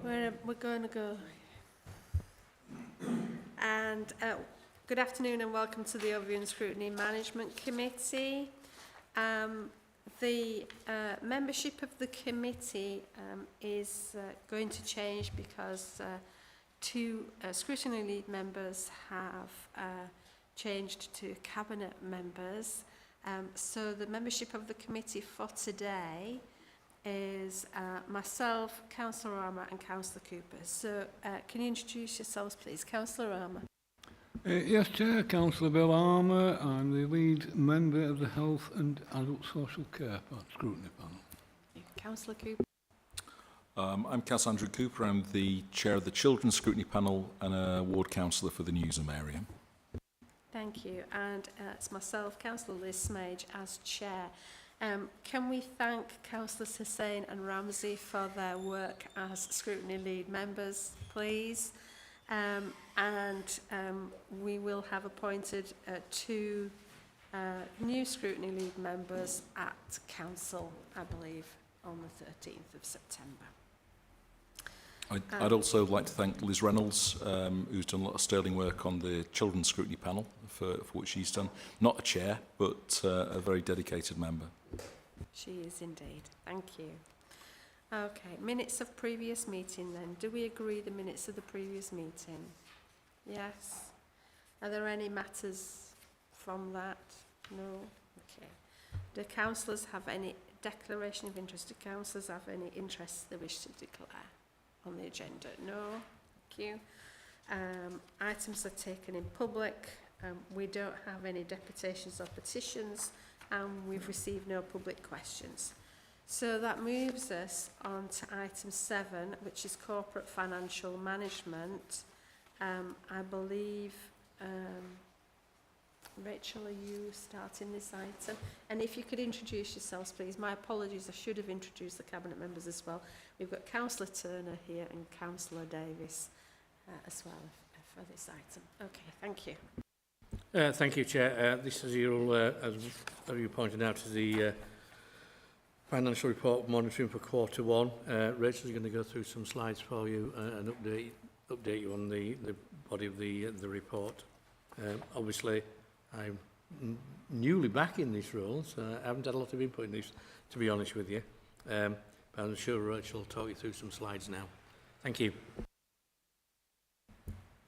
We're going to go. And good afternoon and welcome to the Overview and Scrutiny Management Committee. The membership of the committee is going to change because two scrutiny lead members have changed to cabinet members. So the membership of the committee for today is myself, Councillor Armour and Councillor Cooper. So can you introduce yourselves please? Councillor Armour. Yes, Chair, Councillor Bill Armour. I'm the lead member of the Health and Adult Social Care Scrutiny Panel. Councillor Cooper. I'm Councillor Andrew Cooper. I'm the chair of the Children's Scrutiny Panel and a ward councillor for the Newsham area. Thank you. And it's myself, Councillor Liz Smage, as chair. Can we thank Councillors Hussain and Ramsey for their work as scrutiny lead members, please? We will have appointed two new scrutiny lead members at council, I believe, on the 13th of September. I'd also like to thank Liz Reynolds, who's done a lot of sterling work on the Children's Scrutiny Panel for what she's done. Not a chair, but a very dedicated member. She is indeed. Thank you. Okay, minutes of previous meeting then. Do we agree the minutes of the previous meeting? Yes. Are there any matters from that? No? Okay. Do councillors have any declaration of interest? Do councillors have any interests they wish to declare on the agenda? No? Thank you. Items are taken in public. We don't have any deputations or petitions, and we've received no public questions. So that moves us on to item 7, which is corporate financial management. I believe, Rachel, are you starting this item? And if you could introduce yourselves, please. My apologies, I should have introduced the cabinet members as well. We've got Councillor Turner here and Councillor Davis as well for this item. Okay, thank you. Thank you, Chair. This, as you pointed out, is the financial report monitoring for Q1. Rachel's going to go through some slides for you and update you on the body of the report. Obviously, I'm newly back in this role, so I haven't had a lot of input in this, to be honest with you. But I'm sure Rachel will talk you through some slides now. Thank you.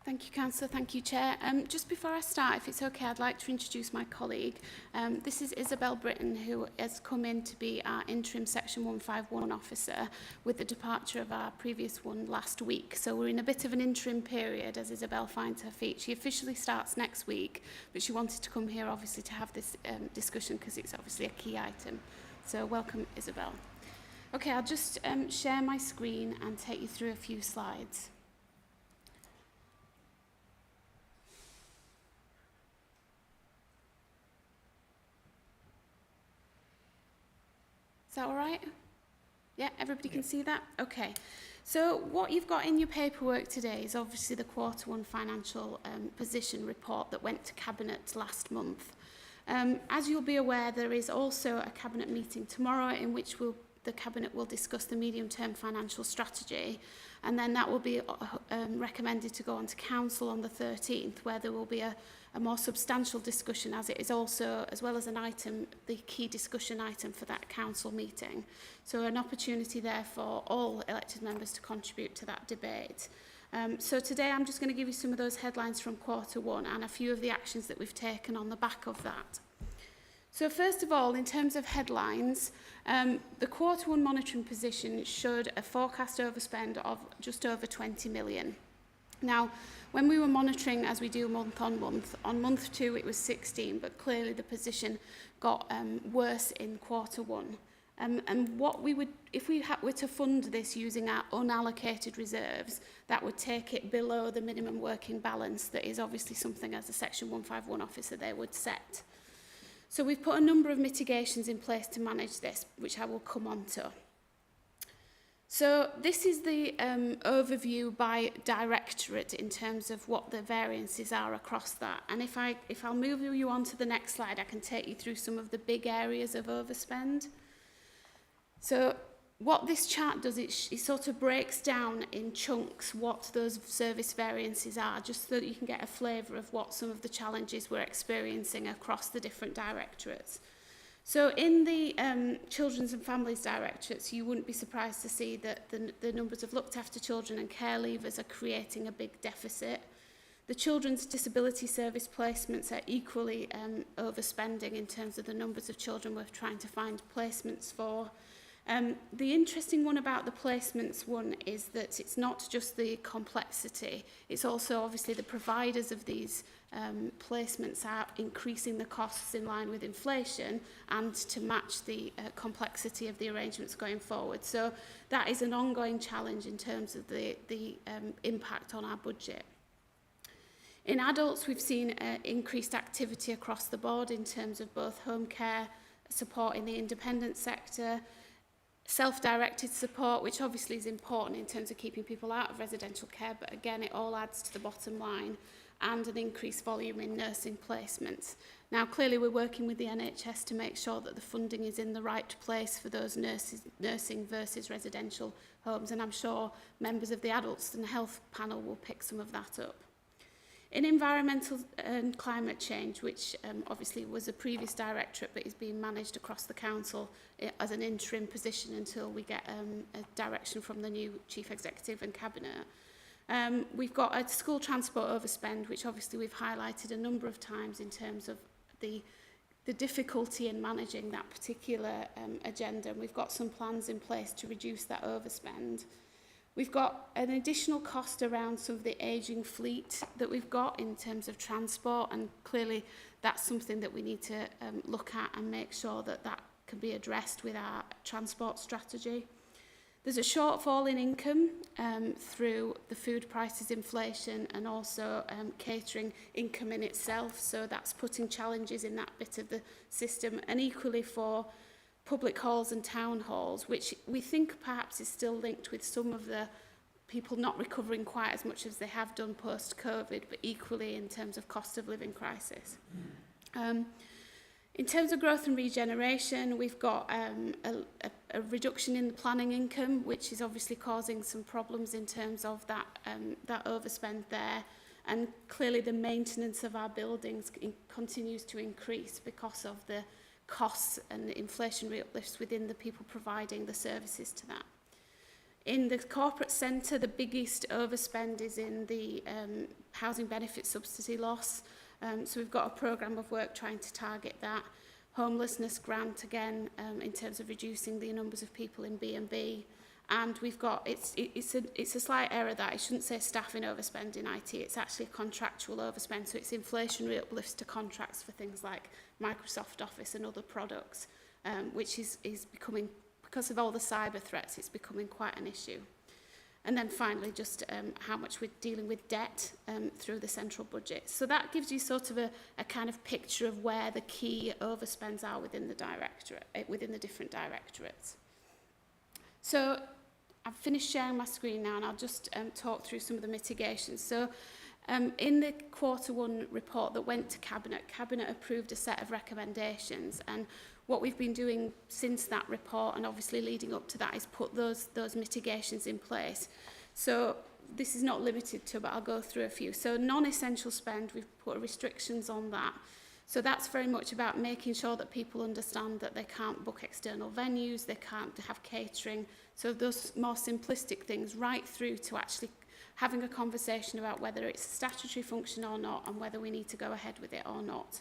Thank you, Councillor. Thank you, Chair. Just before I start, if it's okay, I'd like to introduce my colleague. This is Isabel Britton, who has come in to be our interim Section 151 officer with the departure of our previous one last week. So we're in a bit of an interim period as Isabel finds her feet. She officially starts next week, but she wanted to come here, obviously, to have this discussion because it's obviously a key item. So welcome, Isabel. Okay, I'll just share my screen and take you through a few slides. Is that all right? Yeah, everybody can see that? Okay. So what you've got in your paperwork today is obviously the Q1 financial position report that went to Cabinet last month. As you'll be aware, there is also a Cabinet meeting tomorrow in which the Cabinet will discuss the medium-term financial strategy, and then that will be recommended to go on to Council on the 13th, where there will be a more substantial discussion, as it is also, as well as an item, the key discussion item for that Council meeting. So an opportunity there for all elected members to contribute to that debate. So today I'm just going to give you some of those headlines from Q1 and a few of the actions that we've taken on the back of that. So first of all, in terms of headlines, the Q1 monitoring position showed a forecast overspend of just over 20 million. Now, when we were monitoring, as we do month, on month 2 it was 16, but clearly the position got worse in Q1. And what we would, if we were to fund this using our unallocated reserves, that would take it below the minimum working balance that is obviously something as a Section 151 officer they would set. So we've put a number of mitigations in place to manage this, which I will come on to. So this is the overview by directorate in terms of what the variances are across that. And if I'll move you on to the next slide, I can take you through some of the big areas of overspend. So What this chart does, it sort of breaks down in chunks what those service variances are, just so that you can get a flavour of what some of the challenges we're experiencing across the different directorates. So in the Children's and Families Directorates, you wouldn't be surprised to see that the numbers of looked after children and care leavers are creating a big deficit. The Children's Disability Service placements are equally overspending in terms of the numbers of children we're trying to find placements for. The interesting one about the placements one is that it's not just the complexity, it's also obviously the providers of these placements are increasing the costs in line with inflation and to match the complexity of the arrangements going forward. So that is an ongoing challenge in terms of the impact on our budget. In adults, we've seen increased activity across the board in terms of both home care, support in the independent sector, self-directed support, which obviously is important in terms of keeping people out of residential care, but again, it all adds to the bottom line, and an increased volume in nursing placements. Now, clearly, we're working with the NHS to make sure that the funding is in the right place for those nursing versus residential homes, and I'm sure members of the Adults and Health panel will pick some of that up. In environmental and climate change, which obviously was a previous directorate but is being managed across the council as an interim position until we get a direction from the new chief executive and cabinet. We've got a school transport overspend, which obviously we've highlighted a number of times in terms of the difficulty in managing that particular agenda, and we've got some plans in place to reduce that overspend. We've got an additional cost around some of the ageing fleet that we've got in terms of transport, and clearly that's something that we need to look at and make sure that that can be addressed with our transport strategy. There's a shortfall in income through the food prices inflation and also catering income in itself, so that's putting challenges in that bit of the system, and equally for public halls and town halls, which we think perhaps is still linked with some of the people not recovering quite as much as they have done post-COVID, but equally in terms of cost of living crisis. In terms of growth and regeneration, we've got a reduction in the planning income, which is obviously causing some problems in terms of that overspend there. And clearly the maintenance of our buildings continues to increase because of the costs and the inflationary uplifts within the people providing the services to that. In the corporate centre, the biggest overspend is in the housing benefit subsidy loss. So we've got a programme of work trying to target that. Homelessness grant, again, in terms of reducing the numbers of people in B&B. And we've got, it's a slight error that I shouldn't say staffing overspend in IT, it's actually a contractual overspend, so it's inflationary uplifts to contracts for things like Microsoft Office and other products, which is becoming, because of all the cyber threats, it's becoming quite an issue. And then finally, just how much we're dealing with debt through the central budget. So that gives you sort of a kind of picture of where the key overspends are within the directorate, within the different directorates. So I've finished sharing my screen now, and I'll just talk through some of the mitigations. So in the Q1 report that went to Cabinet approved a set of recommendations, and what we've been doing since that report and obviously leading up to that is put those mitigations in place. So this is not limited to, but I'll go through a few. So non-essential spend, we've put restrictions on that. So that's very much about making sure that people understand that they can't book external venues, they can't have catering. So those more simplistic things, right through to actually having a conversation about whether it's a statutory function or not, and whether we need to go ahead with it or not.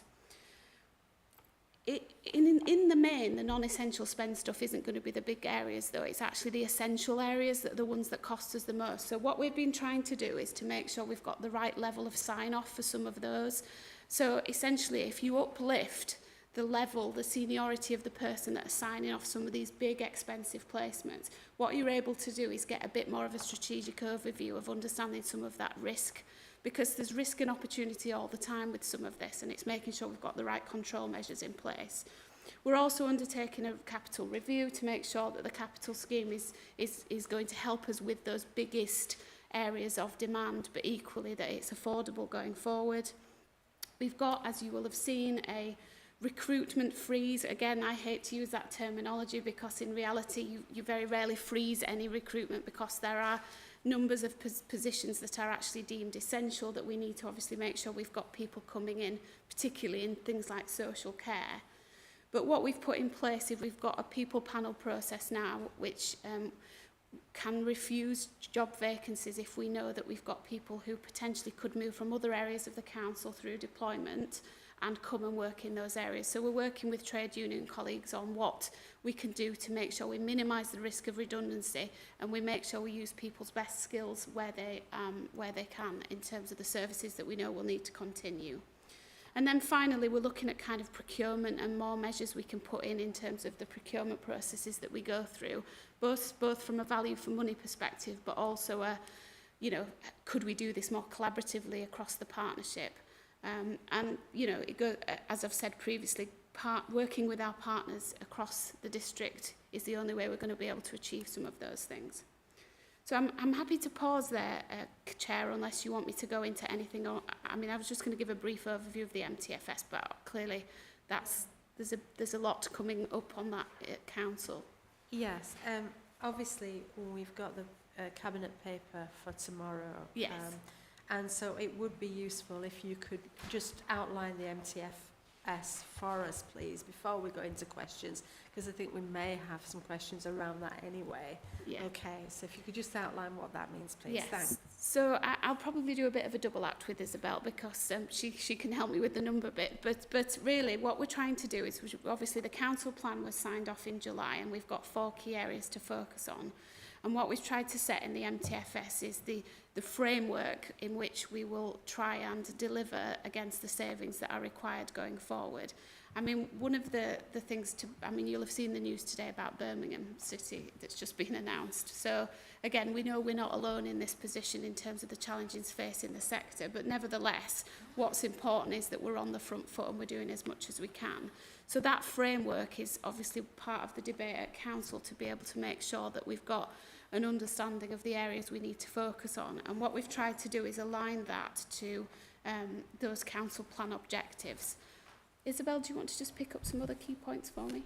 In the main, the non-essential spend stuff isn't going to be the big areas, though. It's actually the essential areas that are the ones that cost us the most. So what we've been trying to do is to make sure we've got the right level of sign-off for some of those. So essentially, if you uplift the level, the seniority of the person that are signing off some of these big expensive placements, what you're able to do is get a bit more of a strategic overview of understanding some of that risk, because there's risk and opportunity all the time with some of this, and it's making sure we've got the right control measures in place. We're also undertaking a capital review to make sure that the capital scheme is going to help us with those biggest areas of demand, but equally that it's affordable going forward. We've got, as you will have seen, a Recruitment freeze, again, I hate to use that terminology because in reality you very rarely freeze any recruitment because there are numbers of positions that are actually deemed essential that we need to obviously make sure we've got people coming in, particularly in things like social care. But what we've put in place is we've got a people panel process now which can refuse job vacancies if we know that we've got people who potentially could move from other areas of the council through deployment and come and work in those areas. So we're working with trade union colleagues on what we can do to make sure we minimise the risk of redundancy and we make sure we use people's best skills where they can in terms of the services that we know will need to continue. And then finally, we're looking at kind of procurement and more measures we can put in terms of the procurement processes that we go through, both from a value for money perspective, but also could we do this more collaboratively across the partnership? And, as I've said previously, working with our partners across the district is the only way we're going to be able to achieve some of those things. So I'm happy to pause there, Chair, unless you want me to go into anything. I was just going to give a brief overview of the MTFS, but clearly there's a lot coming up on that at Council. Yes, obviously we've got the Cabinet paper for tomorrow. Yes. And so it would be useful if you could just outline the MTFS for us, please, before we go into questions, because I think we may have some questions around that anyway. Yeah. Okay, so if you could just outline what that means, please. Yes. Thanks. So I'll probably do a bit of a double act with Isabel because she can help me with the number bit. But really what we're trying to do is, obviously the council plan was signed off in July and we've got 4 key areas to focus on. And what we've tried to set in the MTFS is the framework in which we will try and deliver against the savings that are required going forward. I mean, one of the things you'll have seen the news today about Birmingham City that's just been announced. So again, we know we're not alone in this position in terms of the challenges facing the sector, but nevertheless, what's important is that we're on the front foot and we're doing as much as we can. So that framework is obviously part of the debate at Council to be able to make sure that we've got an understanding of the areas we need to focus on. And what we've tried to do is align that to those council plan objectives. Isabel, do you want to just pick up some other key points for me?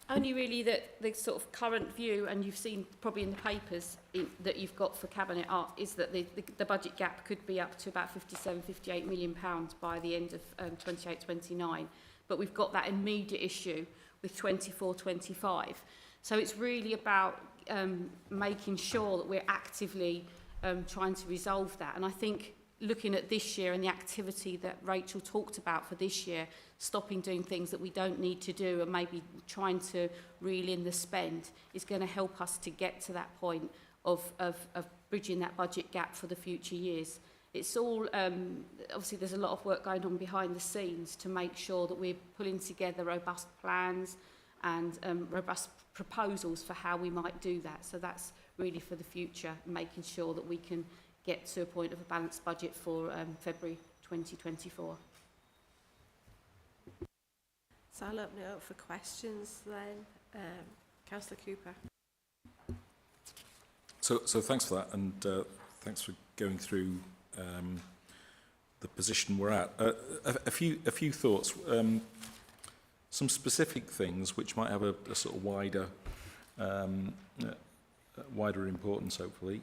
Only really that the sort of current view, and you've seen probably in the papers that you've got for Cabinet, is that the budget gap could be up to about 57, 58 million pounds by the end of 28-29. But we've got that immediate issue with 24-25. So it's really about making sure that we're actively trying to resolve that. And I think looking at this year and the activity that Rachel talked about for this year, stopping doing things that we don't need to do and maybe trying to reel in the spend is going to help us to get to that point of bridging that budget gap for the future years. It's all, obviously there's a lot of work going on behind the scenes to make sure that we're pulling together robust plans and robust proposals for how we might do that. So that's really for the future, making sure that we can get to a point of a balanced budget for February 2024. So I'll open it up for questions then. Councillor Cooper. So thanks for that, and thanks for going through the position we're at. A few thoughts. Some specific things which might have a sort of wider importance, hopefully.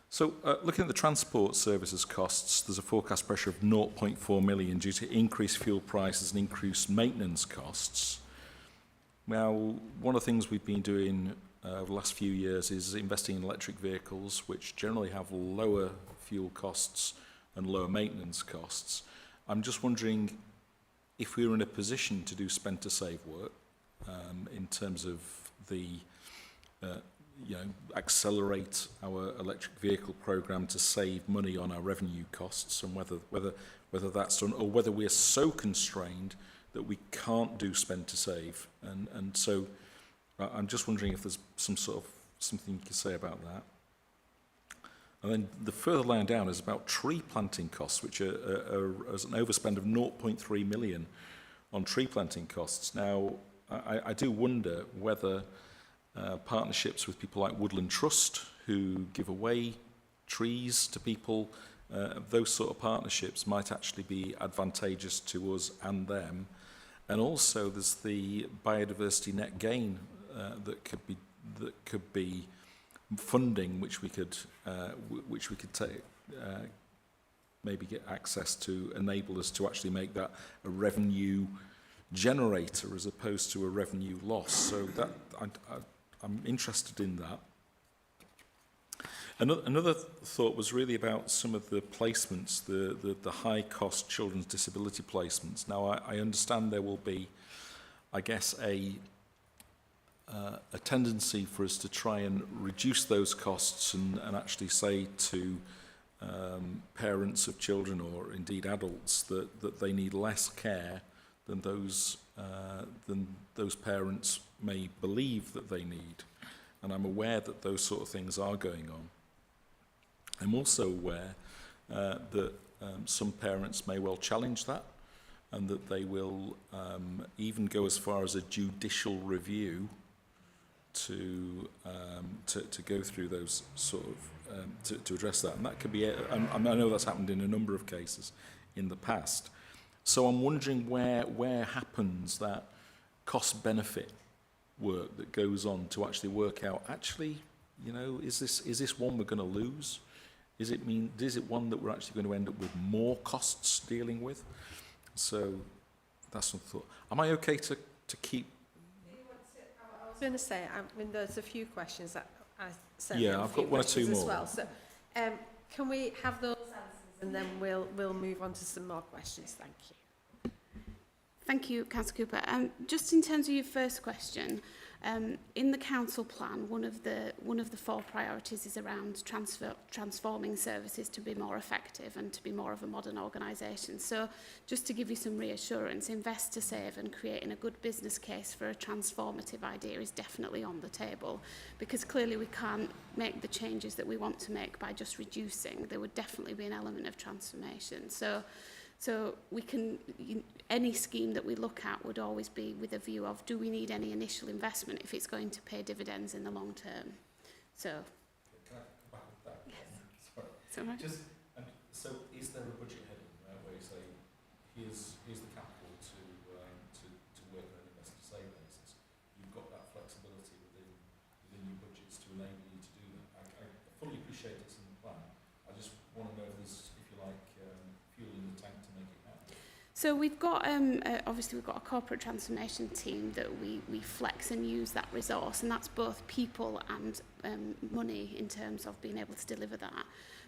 So looking at the transport services costs, there's a forecast pressure of 0.4 million due to increased fuel prices and increased maintenance costs. Now, one of the things we've been doing over the last few years is investing in electric vehicles, which generally have lower fuel costs and lower maintenance costs. I'm just wondering if we were in a position to do spend to save work in terms of the accelerate our electric vehicle program to save money on our revenue costs, and whether that's done, or whether we're so constrained that we can't do spend to save. And so I'm just wondering if there's something you can say about that. And then the further line down is about tree planting costs, which are as an overspend of 0.3 million on tree planting costs. Now, I do wonder whether partnerships with people like Woodland Trust, who give away trees to people, those sort of partnerships might actually be advantageous to us and them. And also there's the biodiversity net gain that could be funding which we could take, maybe get access to, enable us to actually make that a revenue generator as opposed to a revenue loss. So that I'm interested in that. Another thought was really about some of the placements, the high-cost children's disability placements. Now, I understand there will be, I guess, a tendency for us to try and reduce those costs and actually say to parents of children or indeed adults that they need less care than those parents may believe that they need. And I'm aware that those sort of things are going on. I'm also aware that some parents may well challenge that, and that they will even go as far as a judicial review to go through those sort of to address that. And that could be, I know that's happened in a number of cases in the past. So I'm wondering where happens that cost benefit work that goes on to actually work out, actually, you know, is this one we're going to lose? Is it one that we're actually going to end up with more costs dealing with? So that's some thought. Am I okay to keep? I was going to say, I mean, there's a few questions that I sent. Yeah, I've got one or two more. As well. So, can we have those answers and then we'll move on to some more questions? Thank you. Thank you, Councillor Cooper. Just in terms of your first question, in the council plan, one of the 4 priorities is around transforming services to be more effective and to be more of a modern organisation. So just to give you some reassurance, invest to save and creating a good business case for a transformative idea is definitely on the table, because clearly we can't make the changes that we want to make by just reducing. There would definitely be an element of transformation. So we can, any scheme that we look at would always be with a view of, do we need any initial investment if it's going to pay dividends in the long term? So. Can I come back with that? Yes. Sorry. Sorry. So is there a budget heading where you say, here's the capital to work on an invest to save basis? You've got that flexibility within your budgets to enable you to do that. I fully appreciate it's in the plan. I just want to know if there's, if you like, fuel in the tank to make it happen. So we've got, obviously we've got a corporate transformation team that we flex and use that resource, and that's both people and money in terms of being able to deliver that.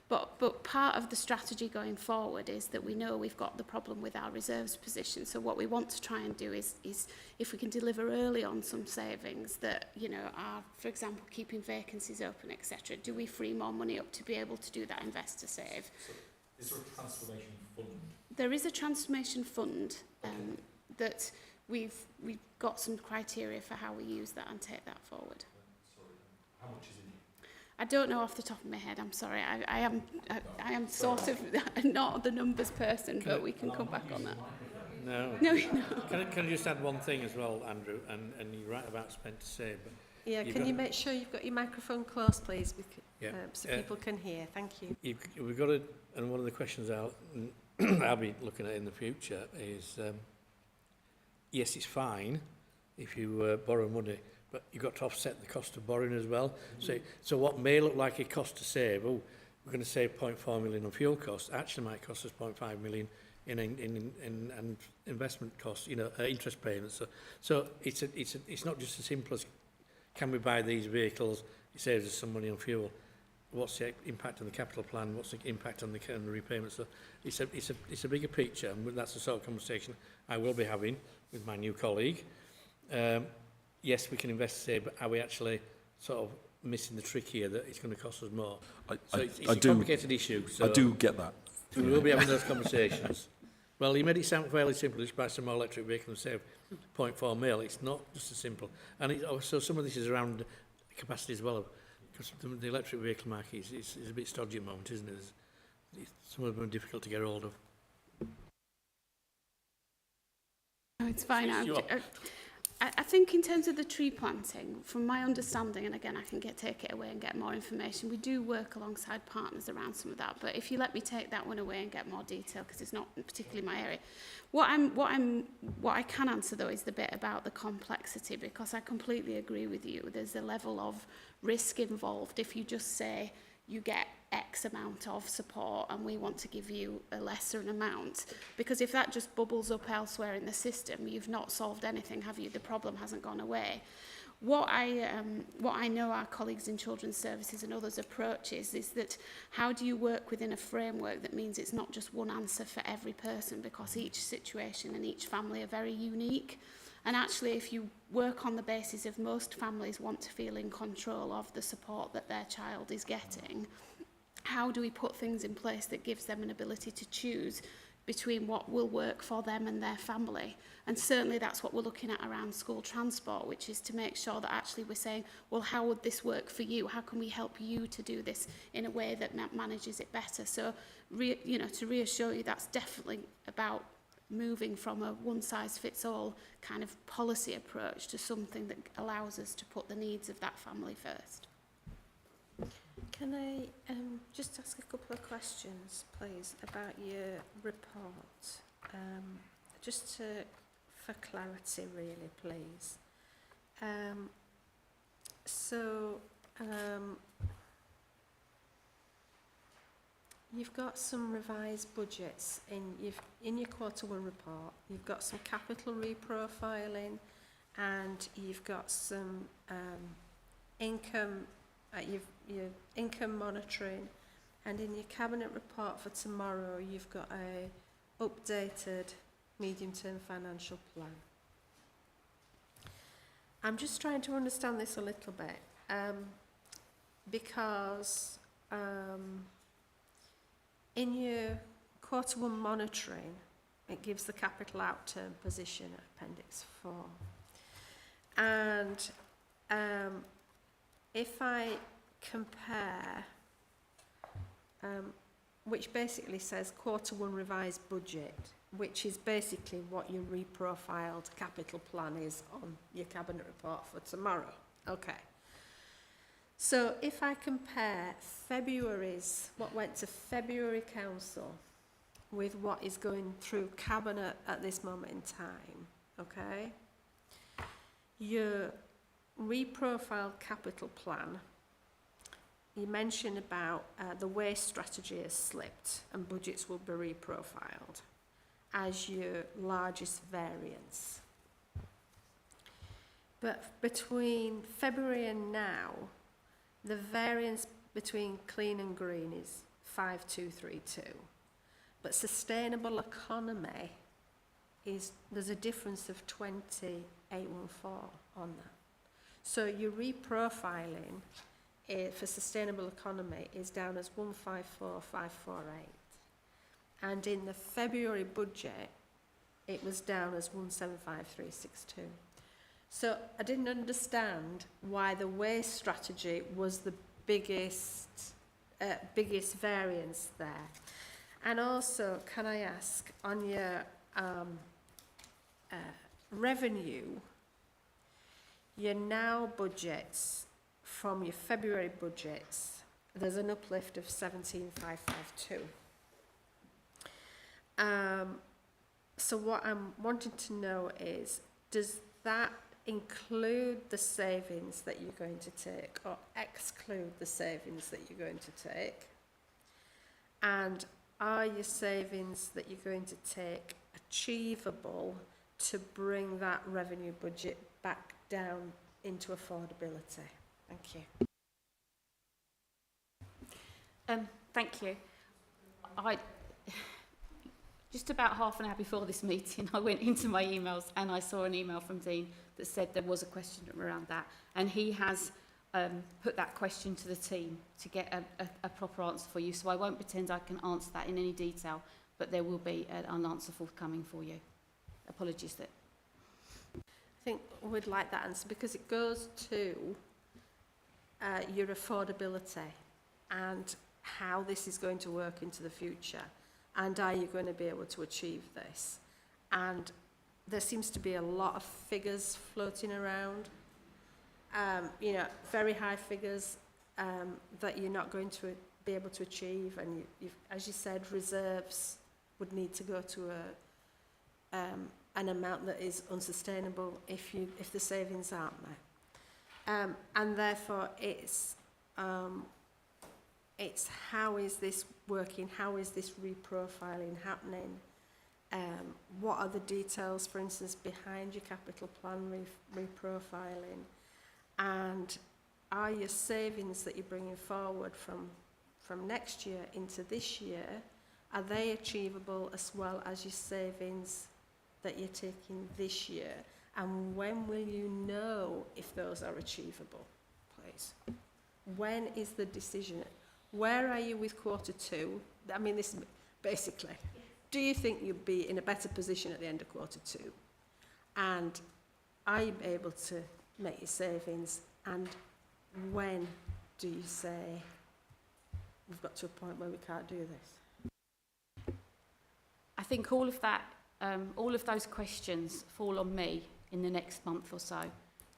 But part of the strategy going forward is that we know we've got the problem with our reserves position. So what we want to try and do is if we can deliver early on some savings that, you know, are, for example, keeping vacancies open, etc. Do we free more money up to be able to do that invest to save? So is there a transformation fund? There is a transformation fund that we've got some criteria for how we use that and take that forward. Sorry, how much is in it? I don't know off the top of my head. I'm sorry. I am sort of not the numbers person, but we can come back on that. No. No. Can I just add one thing as well, Andrew? And you're right about spend to save. But Yeah, can you make sure you've got your microphone close, please, so people can hear? Thank you. We've got to, and one of the questions I'll be looking at in the future is, yes, it's fine if you borrow money, but you've got to offset the cost of borrowing as well. So what may look like a cost to save, we're going to save 0.4 million on fuel costs, actually might cost us 0.5 million in investment costs, you know, interest payments. So it's not just as simple as, can we buy these vehicles? It saves us some money on fuel. What's the impact on the capital plan? What's the impact on the repayments? So it's a bigger picture, and that's the sort of conversation I will be having with my new colleague. Yes, we can invest to save, but are we actually sort of missing the trick here that it's going to cost us more? It's a complicated issue. So I do get that. We will be having those conversations. Well, you made it sound fairly simple. Just buy some more electric vehicles and save 0.4 mil. It's not just as simple. And also some of this is around capacity as well, because the electric vehicle market is a bit stodgy at the moment, isn't it? Some of them are difficult to get hold of. Oh, it's fine. I think in terms of the tree planting, from my understanding, and again, I can take it away and get more information, we do work alongside partners around some of that, but if you let me take that one away and get more detail, because it's not particularly my area. What I can answer, though, is the bit about the complexity, because I completely agree with you. There's a level of risk involved if you just say you get X amount of support and we want to give you a lesser amount, because if that just bubbles up elsewhere in the system, you've not solved anything, have you? The problem hasn't gone away. What I know our colleagues in Children's Services and others approach is that how do you work within a framework that means it's not just one answer for every person, because each situation and each family are very unique. And actually, if you work on the basis of most families want to feel in control of the support that their child is getting, how do we put things in place that gives them an ability to choose between what will work for them and their family? And certainly that's what we're looking at around school transport, which is to make sure that actually we're saying, well, how would this work for you? How can we help you to do this in a way that manages it better? So, to reassure you, that's definitely about moving from a one-size-fits-all kind of policy approach to something that allows us to put the needs of that family first. Can I just ask a couple of questions, please, about your report? For clarity, really, please. You've got some revised budgets in your quarter 1 report. You've got some capital reprofiling, and you've got some income your income monitoring, and in your cabinet report for tomorrow you've got a updated medium-term financial plan. I'm just trying to understand this a little bit, because in your quarter 1 monitoring, it gives the capital outturn position at Appendix 4. And if I compare, which basically says quarter 1 revised budget, which is basically what your reprofiled capital plan is on your cabinet report for tomorrow. Okay. So if I compare what went to February Council with what is going through Cabinet at this moment in time, okay, your reprofiled capital plan, you mentioned about the waste strategy has slipped and budgets will be reprofiled as your largest variance. But between February and now, the variance between clean and green is 5232. But sustainable economy there's a difference of 20814 on that. So your reprofiling for sustainable economy is down as 154548. And in the February budget, it was down as 175362. So I didn't understand why the waste strategy was the biggest variance there. And also, can I ask, on your revenue, your now budgets from your February budgets, there's an uplift of 17552. So what I'm wanting to know is, does that include the savings that you're going to take or exclude the savings that you're going to take? And are your savings that you're going to take achievable to bring that revenue budget back down into affordability? Thank you. Thank you. Just about half an hour before this meeting, I went into my emails and I saw an email from Dean that said there was a question around that, and he has put that question to the team to get a proper answer for you. So I won't pretend I can answer that in any detail, but there will be an answer forthcoming for you. Apologies that. I think we'd like that answer because it goes to your affordability and how this is going to work into the future. And are you going to be able to achieve this? And there seems to be a lot of figures floating around, you know, very high figures that you're not going to be able to achieve, and you've, as you said, reserves would need to go to an amount that is unsustainable if the savings aren't met, and therefore it's how is this working? How is this reprofiling happening? What are the details, for instance, behind your capital plan reprofiling? And are your savings that you're bringing forward from next year into this year, are they achievable as well as your savings that you're taking this year? And when will you know if those are achievable, please? When is the decision? Where are you with quarter two? I mean, this basically, do you think you'll be in a better position at the end of quarter two? And are you able to make your savings? And when do you say, we've got to a point where we can't do this? I think all of that, all of those questions fall on me in the next month or so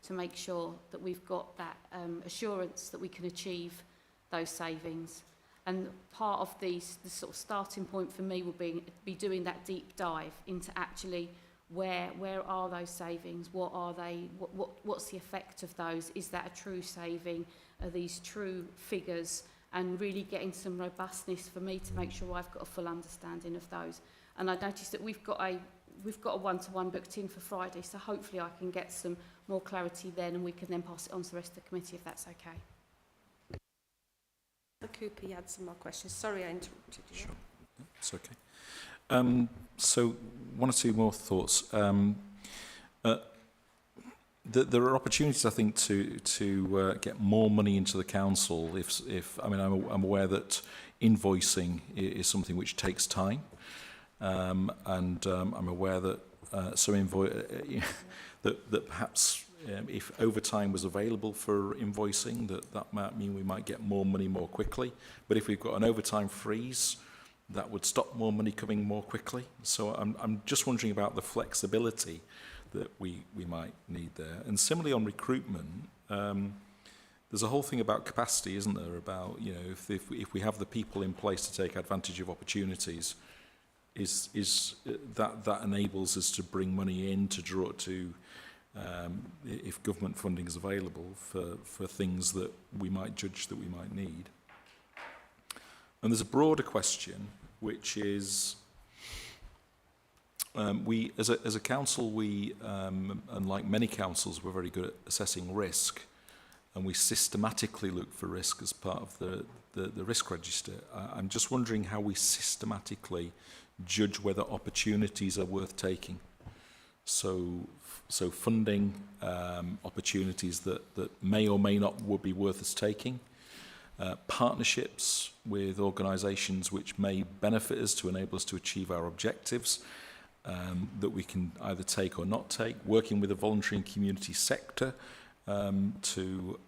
to make sure that we've got that assurance that we can achieve those savings. And part of the sort of starting point for me will be doing that deep dive into actually where are those savings, what are they, what's the effect of those, is that a true saving, are these true figures, and really getting some robustness for me to make sure I've got a full understanding of those. And I noticed that we've got a one-to-one booked in for Friday, so hopefully I can get some more clarity then, and we can then pass it on to the rest of the committee if that's okay. Cooper, you had some more questions. Sorry I interrupted you. Sure, yeah, it's okay. So one or two more thoughts. There are opportunities, I think, to get more money into the council. If I mean, I'm aware that invoicing is something which takes time, and I'm aware that some that perhaps if overtime was available for invoicing, that might mean we might get more money more quickly. But if we've got an overtime freeze, that would stop more money coming more quickly. So I'm just wondering about the flexibility that we might need there. And similarly on recruitment, there's a whole thing about capacity, isn't there? About, you know, if we have the people in place to take advantage of opportunities, is that enables us to bring money in to draw to if government funding is available for things that we might judge that we might need. And there's a broader question, which is we, as a council, we, unlike many councils, we're very good at assessing risk, and we systematically look for risk as part of the risk register. I'm just wondering how we systematically judge whether opportunities are worth taking. So funding opportunities that may or may not would be worth us taking. Partnerships with organisations which may benefit us to enable us to achieve our objectives that we can either take or not take. Working with the voluntary and community sector to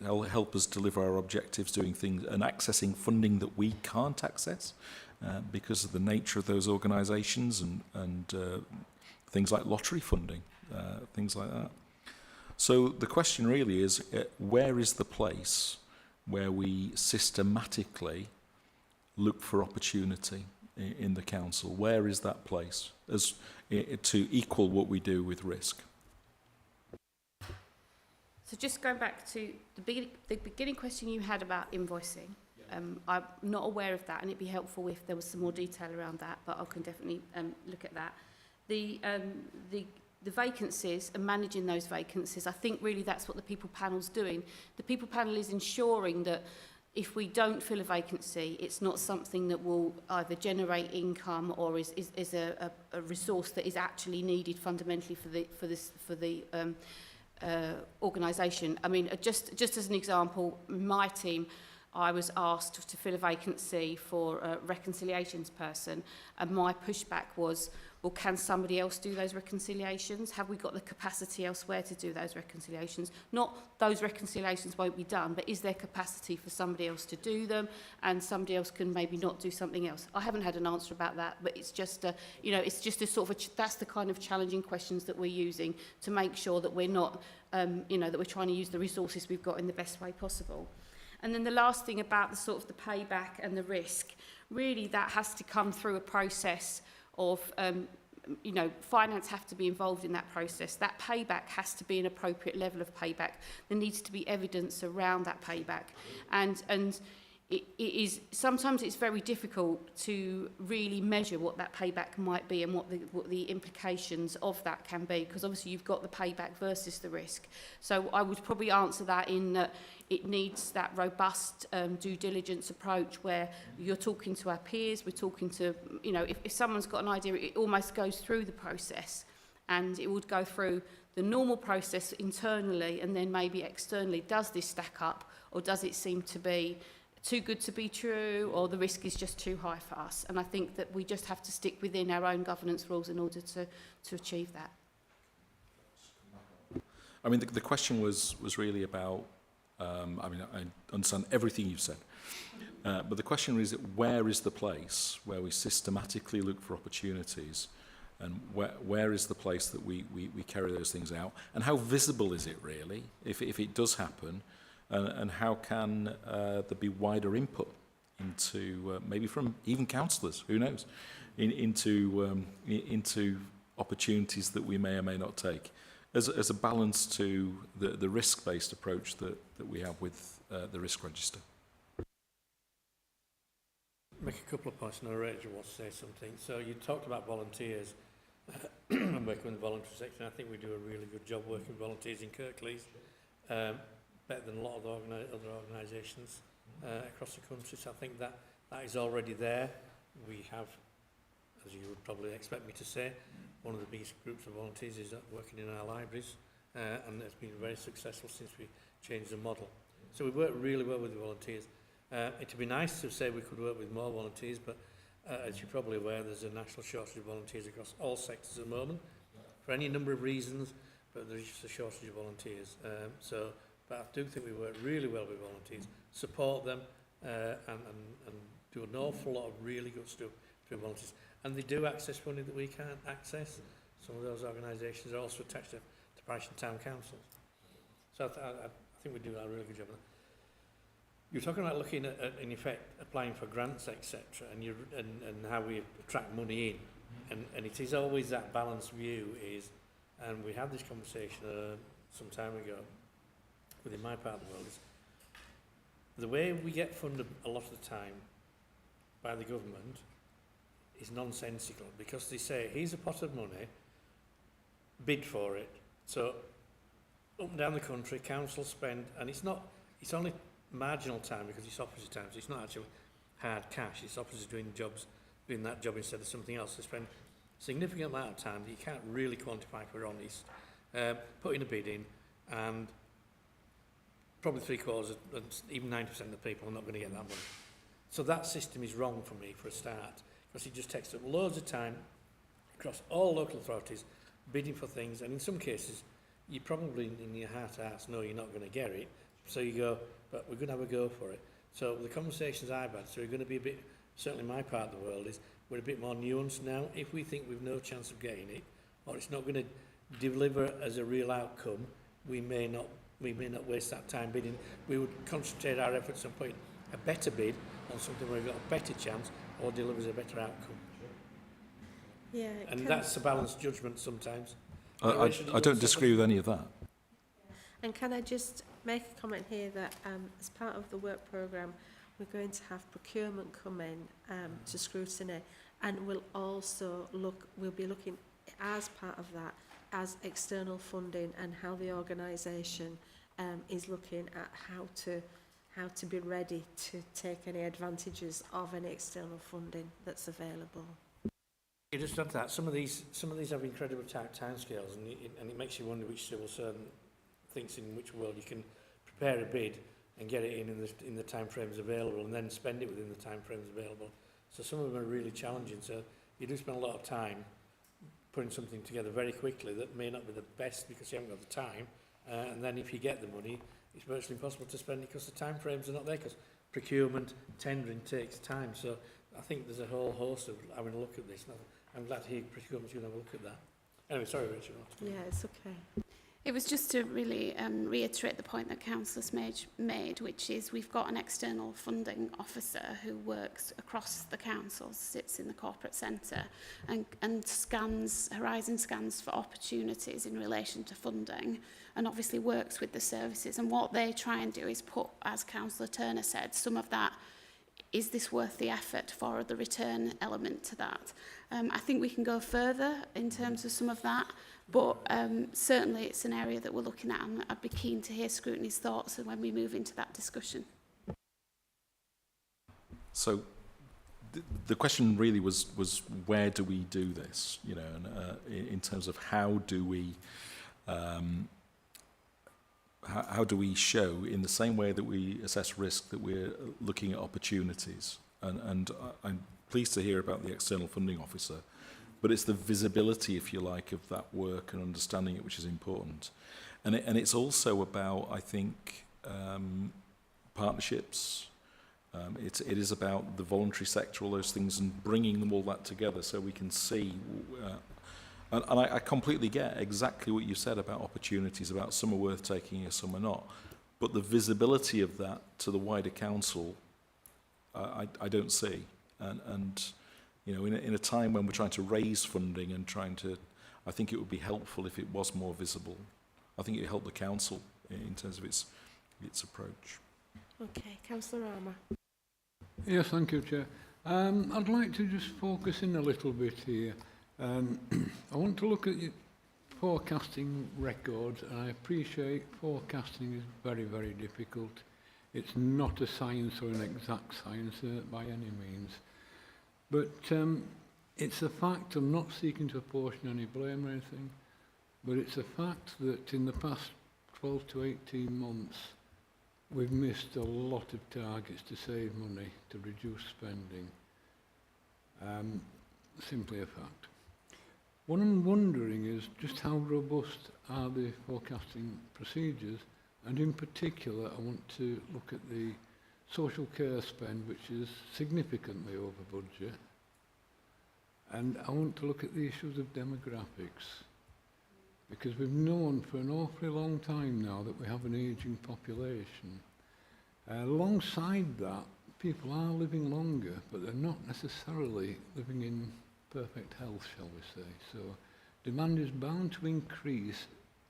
help us deliver our objectives, doing things and accessing funding that we can't access because of the nature of those organisations and things like lottery funding, things like that. So the question really is, where is the place where we systematically look for opportunity in the council? Where is that place as to equal what we do with risk? So just going back to the beginning question you had about invoicing, I'm not aware of that, and it'd be helpful if there was some more detail around that, but I can definitely look at that. The vacancies and managing those vacancies, I think really that's what the people panel's doing. The people panel is ensuring that if we don't fill a vacancy, it's not something that will either generate income or is a resource that is actually needed fundamentally for the organisation. I mean, just as an example, my team, I was asked to fill a vacancy for a reconciliations person, and my pushback was, well, can somebody else do those reconciliations? Have we got the capacity elsewhere to do those reconciliations? Not those reconciliations won't be done, but is there capacity for somebody else to do them, and somebody else can maybe not do something else? I haven't had an answer about that, but it's just a, you know, it's just a sort of that's the kind of challenging questions that we're using to make sure that we're not, you know, that we're trying to use the resources we've got in the best way possible. And then the last thing about the sort of the payback and the risk, really that has to come through a process of, you know, finance have to be involved in that process. That payback has to be an appropriate level of payback. There needs to be evidence around that payback. And it is, sometimes it's very difficult to really measure what that payback might be and what the implications of that can be, because obviously you've got the payback versus the risk. So I would probably answer that in that it needs that robust due diligence approach where you're talking to our peers, we're talking to, you know, if someone's got an idea, it almost goes through the process, and it would go through the normal process internally and then maybe externally. Does this stack up, or does it seem to be too good to be true, or the risk is just too high for us? And I think that we just have to stick within our own governance rules in order to achieve that. I mean, the question was really about, I mean, I understand everything you've said, but the question is, where is the place where we systematically look for opportunities, and where is the place that we carry those things out, and how visible is it really, if it does happen? And how can there be wider input into, maybe from even councillors, who knows, into opportunities that we may or may not take, as a balance to the risk-based approach that we have with the risk register. Make a couple of points, and Rachel wants to say something. So you talked about volunteers and working with the voluntary section. I think we do a really good job working with volunteers in Kirklees. Better than a lot of other organisations across the country. So I think that is already there. We have, as you would probably expect me to say, one of the biggest groups of volunteers is working in our libraries, and it's been very successful since we changed the model. So we work really well with the volunteers. It'd be nice to say we could work with more volunteers, but as you're probably aware, there's a national shortage of volunteers across all sectors at the moment, for any number of reasons, but there's just a shortage of volunteers. But I do think we work really well with volunteers, support them, and do an awful lot of really good stuff through volunteers. And they do access money that we can't access. Some of those organisations are also attached to parish and town councils. So I think we do a really good job of that. You're talking about looking at in effect, applying for grants, etc., and how we attract money in. And it is always that balanced view is, and we had this conversation some time ago, within my part of the world, is the way we get funded a lot of the time by the government is nonsensical, because they say, here's a pot of money, bid for it. So up and down the country, councils spend, and it's only marginal time, because it's opposite time, so it's not actually hard cash, it's opposite doing that job instead of something else. They spend a significant amount of time that you can't really quantify, if we're honest, putting a bid in, and probably 3/4, and even 90% of the people are not going to get that money. So that system is wrong for me for a start, because it just takes up loads of time across all local authorities bidding for things, and in some cases you probably in your heart of hearts know you're not going to get it, so you go, but we're going to have a go for it. So the conversations I've had, so we're going to be a bit, certainly my part of the world is, we're a bit more nuanced now. If we think we've no chance of getting it, or it's not going to deliver as a real outcome, we may not waste that time bidding. We would concentrate our efforts on putting a better bid on something where we've got a better chance or delivers a better outcome. Yeah, and that's a balanced judgment sometimes. I don't disagree with any of that. And can I just make a comment here that as part of the work programme, we're going to have procurement come in to scrutiny, and we'll be looking as part of that as external funding, and how the organisation is looking at how to be ready to take any advantages of any external funding that's available. You just add that some of these have incredible timescales, and it makes you wonder which civil servant thinks in which world you can prepare a bid and get it in the time frames available, and then spend it within the time frames available. So some of them are really challenging. So you do spend a lot of time putting something together very quickly that may not be the best because you haven't got the time. And then if you get the money, it's virtually impossible to spend it because the time frames are not there, because procurement, tendering takes time. So I think there's a whole host of having a look at this. And I'm glad to hear procurement's going to have a look at that. Anyway, sorry, Rachel. Yeah, it's okay. It was just to really reiterate the point that Councillor's made, which is we've got an external funding officer who works across the council, sits in the corporate centre and horizon scans for opportunities in relation to funding, and obviously works with the services. And what they try and do is put, as Councillor Turner said, some of that, is this worth the effort for the return element to that? I think we can go further in terms of some of that, but certainly it's an area that we're looking at, and I'd be keen to hear Scrutiny's thoughts when we move into that discussion. So the question really was where do we do this, you know, and in terms of how do we show, in the same way that we assess risk, that we're looking at opportunities. And I'm pleased to hear about the external funding officer, but it's the visibility, if you like, of that work and understanding it which is important. And it's also about, I think, partnerships. It is about the voluntary sector, all those things, and bringing them all that together so we can see. And I completely get exactly what you said about opportunities, about some are worth taking and some are not. But the visibility of that to the wider council, I don't see. And you know, in a time when we're trying to raise funding and I think it would be helpful if it was more visible. I think it would help the council in terms of its approach. Okay, Councillor Armour. Yes, thank you, Chair. I'd like to just focus in a little bit here. I want to look at your forecasting record, and I appreciate forecasting is very, very difficult. It's not a science or an exact science by any means. But it's a fact, I'm not seeking to apportion any blame or anything, but it's a fact that in the past 12 to 18 months, we've missed a lot of targets to save money, to reduce spending. Simply a fact. What I'm wondering is just how robust are the forecasting procedures, and in particular I want to look at the social care spend, which is significantly over budget, and I want to look at the issues of demographics, because we've known for an awfully long time now that we have an ageing population. Alongside that, people are living longer, but they're not necessarily living in perfect health, shall we say. So demand is bound to increase.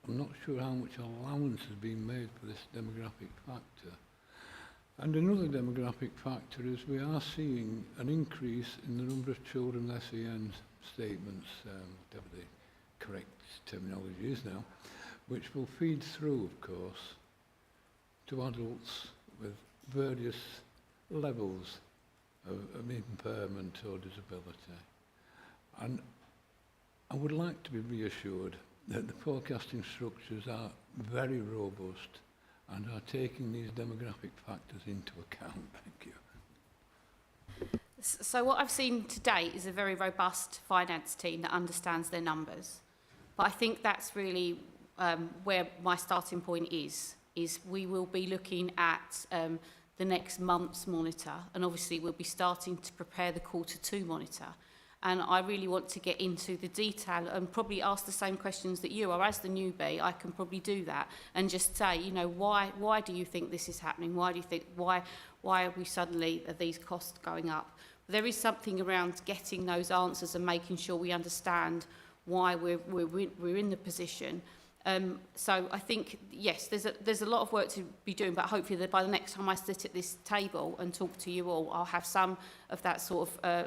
I'm not sure how much allowance has been made for this demographic factor. And another demographic factor is we are seeing an increase in the number of children with SEN statements, whatever the correct terminology is now, which will feed through, of course, to adults with various levels of impairment or disability. And I would like to be reassured that the forecasting structures are very robust and are taking these demographic factors into account. Thank you. So what I've seen to date is a very robust finance team that understands their numbers. But I think that's really where my starting point is we will be looking at the next month's monitor, and obviously we'll be starting to prepare the Q2 monitor. And I really want to get into the detail and probably ask the same questions that you are. As the newbie, I can probably do that and just say, you know, why do you think this is happening? Why do you think, why are we suddenly, are these costs going up? There is something around getting those answers and making sure we understand why we're in the position. So I think, yes, there's a lot of work to be doing, but hopefully that by the next time I sit at this table and talk to you all, I'll have some of that sort of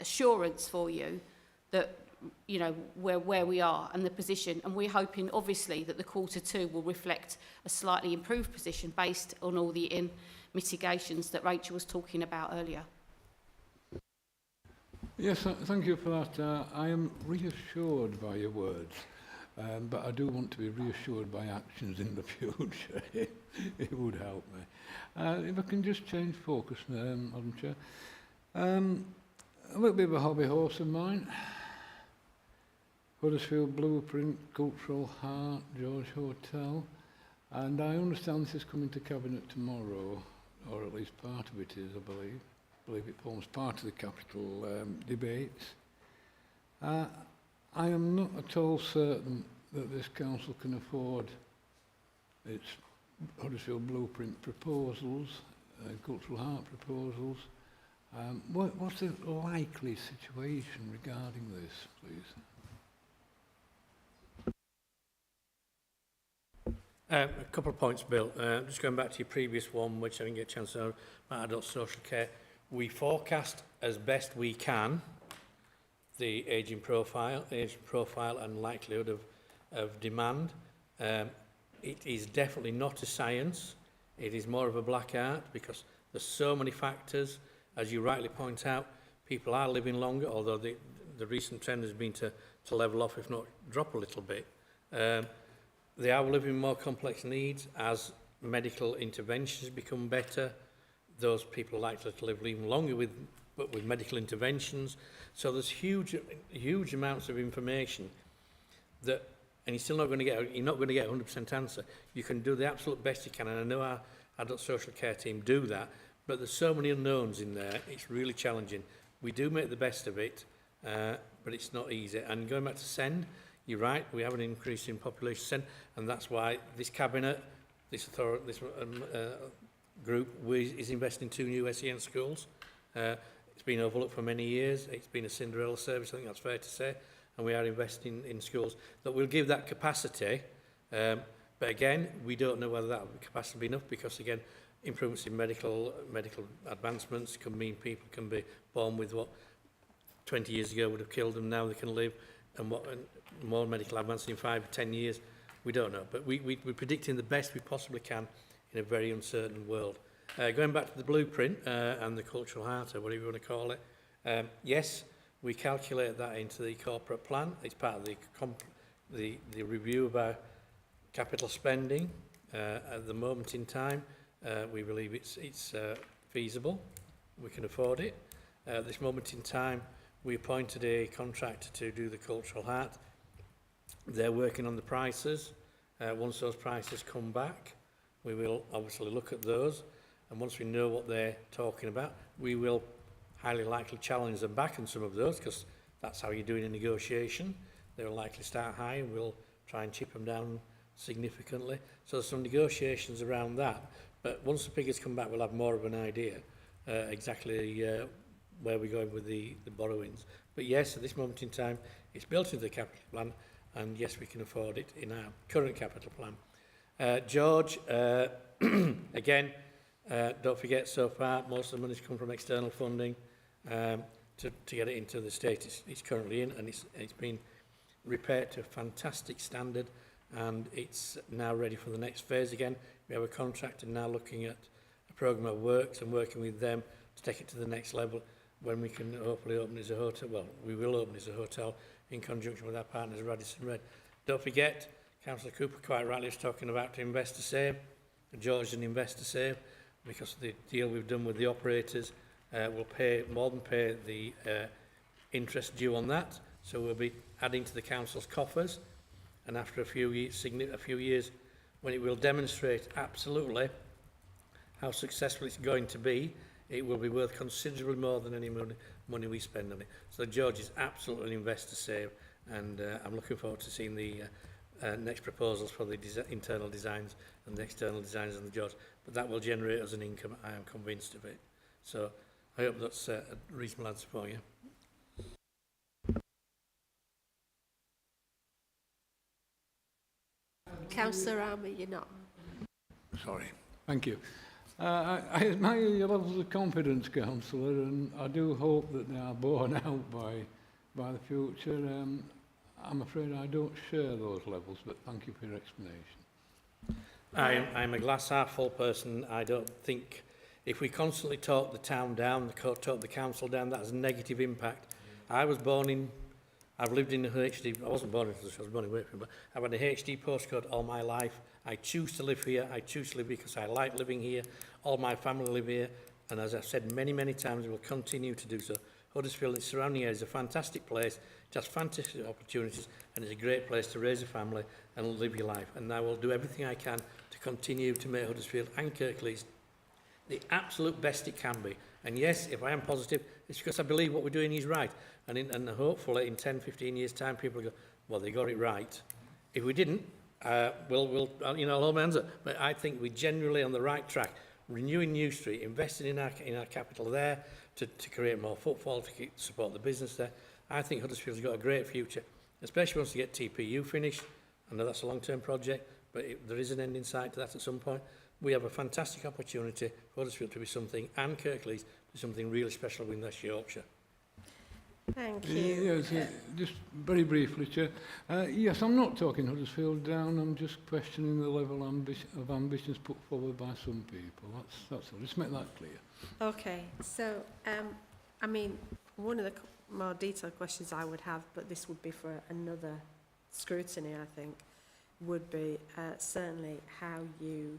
assurance for you that, you know, where we are and the position. And we're hoping, obviously, that the Q2 will reflect a slightly improved position based on all the mitigations that Rachel was talking about earlier. Yes, thank you for that. I am reassured by your words, but I do want to be reassured by actions in the future. It would help me. If I can just change focus, Madam Chair. A little bit of a hobby horse of mine. Huddersfield Blueprint, Cultural Heart, George Hotel. And I understand this is coming to Cabinet tomorrow, or at least part of it is, I believe. I believe it forms part of the capital debates. I am not at all certain that this council can afford its Huddersfield Blueprint proposals, Cultural Heart proposals. What's the likely situation regarding this, please? A couple of points, Bill. Just going back to your previous one, which I didn't get a chance to about adult social care. We forecast as best we can the ageing profile and likelihood of demand. It is definitely not a science. It is more of a black art because there's so many factors. As you rightly point out, people are living longer, although the recent trend has been to level off, if not drop a little bit. They are living more complex needs as medical interventions become better. Those people are likely to live even longer with medical interventions. So there's huge amounts of information that, and you're not going to get a 100% answer. You can do the absolute best you can, and I know our adult social care team do that. But there's so many unknowns in there. It's really challenging. We do make the best of it, but it's not easy. And going back to SEND, you're right, we have an increase in population SEND, and that's why this cabinet, this group is investing in 2 new SEN schools. It's been overlooked for many years. It's been a Cinderella service, I think that's fair to say, and we are investing in schools that will give that capacity. But again, we don't know whether that capacity will be enough because, again, improvements in medical advancements can mean people can be born with what 20 years ago would have killed them. Now they can live, and what more medical advances in 5 or 10 years, we don't know. But we're predicting the best we possibly can in a very uncertain world. Going back to the blueprint and the cultural heart, or whatever you want to call it, yes, we calculate that into the corporate plan. It's part of the review of our capital spending. At the moment in time, we believe it's feasible. We can afford it. At this moment in time, we appointed a contractor to do the cultural heart. They're working on the prices. Once those prices come back, we will obviously look at those. And once we know what they're talking about, we will highly likely challenge them back on some of those, because that's how you're doing a negotiation. They will likely start high and we'll try and chip them down significantly. So there's some negotiations around that. But once the figures come back, we'll have more of an idea exactly where we're going with the borrowings. But yes, at this moment in time, it's built into the capital plan, and yes, we can afford it in our current capital plan. George, again, don't forget, so far, most of the money's come from external funding to get it into the state it's currently in, and it's been repaired to a fantastic standard, and it's now ready for the next phase again. We have a contractor now looking at a programme of works and working with them to take it to the next level when we can hopefully open as a hotel. Well, we will open as a hotel in conjunction with our partners, Radisson Red. Don't forget, Councillor Cooper quite rightly is talking about to invest to save. George is an invest to save, because the deal we've done with the operators will more than pay the interest due on that. So we'll be adding to the council's coffers, and after a few years, when it will demonstrate absolutely how successful it's going to be, it will be worth considerably more than any money we spend on it. So George is absolutely an invest to save, and I'm looking forward to seeing the next proposals for the internal designs and the external designs on the George. But that will generate us an income, I am convinced of it. So I hope that's a reasonable answer for you. Councillor Armour, you're not. Sorry. Thank you. I admire your levels of confidence, Councillor, and I do hope that they are borne out by the future. I'm afraid I don't share those levels, but thank you for your explanation. I'm a glass half full person. I don't think if we constantly talk the town down, talk the council down, that has a negative impact. I was born in I've lived in the HD, I wasn't born in Huddersfield, I was born in Wakefield, but I've had a HD postcode all my life. I choose to live here, I choose to live because I like living here, all my family live here, and as I've said many, many times, will continue to do so. Huddersfield and its surrounding area is a fantastic place, it has fantastic opportunities, and it's a great place to raise a family and live your life. And I will do everything I can to continue to make Huddersfield and Kirklees the absolute best it can be. And yes, if I am positive, it's because I believe what we're doing is right. And hopefully in 10, 15 years' time, people will go, well, they got it right. If we didn't, we'll I'll hold my hands up. But I think we're generally on the right track. Renewing New Street, investing in our capital there to create more footfall, to support the business there. I think Huddersfield's got a great future, especially once we get TPU finished. I know that's a long-term project, but there is an end in sight to that at some point. We have a fantastic opportunity for Huddersfield to be something, and Kirklees to be something really special in West Yorkshire. Thank you. Yes, just very briefly, Chair. Yes, I'm not talking Huddersfield down. I'm just questioning the level of ambitions put forward by some people. That's all. Just make that clear. Okay, so, I mean, one of the more detailed questions I would have, but this would be for another scrutiny, I think, would be certainly how you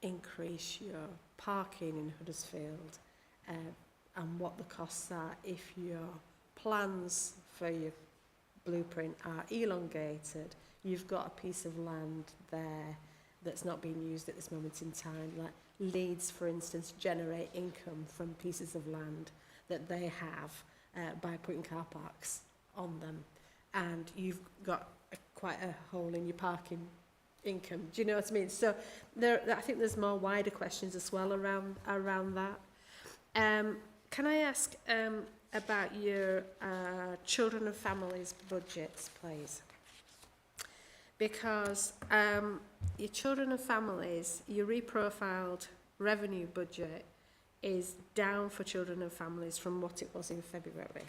increase your parking in Huddersfield and what the costs are if your plans for your blueprint are elongated. You've got a piece of land there that's not being used at this moment in time. Like Leeds, for instance, generate income from pieces of land that they have by putting car parks on them. And you've got quite a hole in your parking income. Do you know what I mean? So I think there's more wider questions as well around that. Can I ask about your children and families budgets, please? Because your children and families, your reprofiled revenue budget is down for children and families from what it was in February.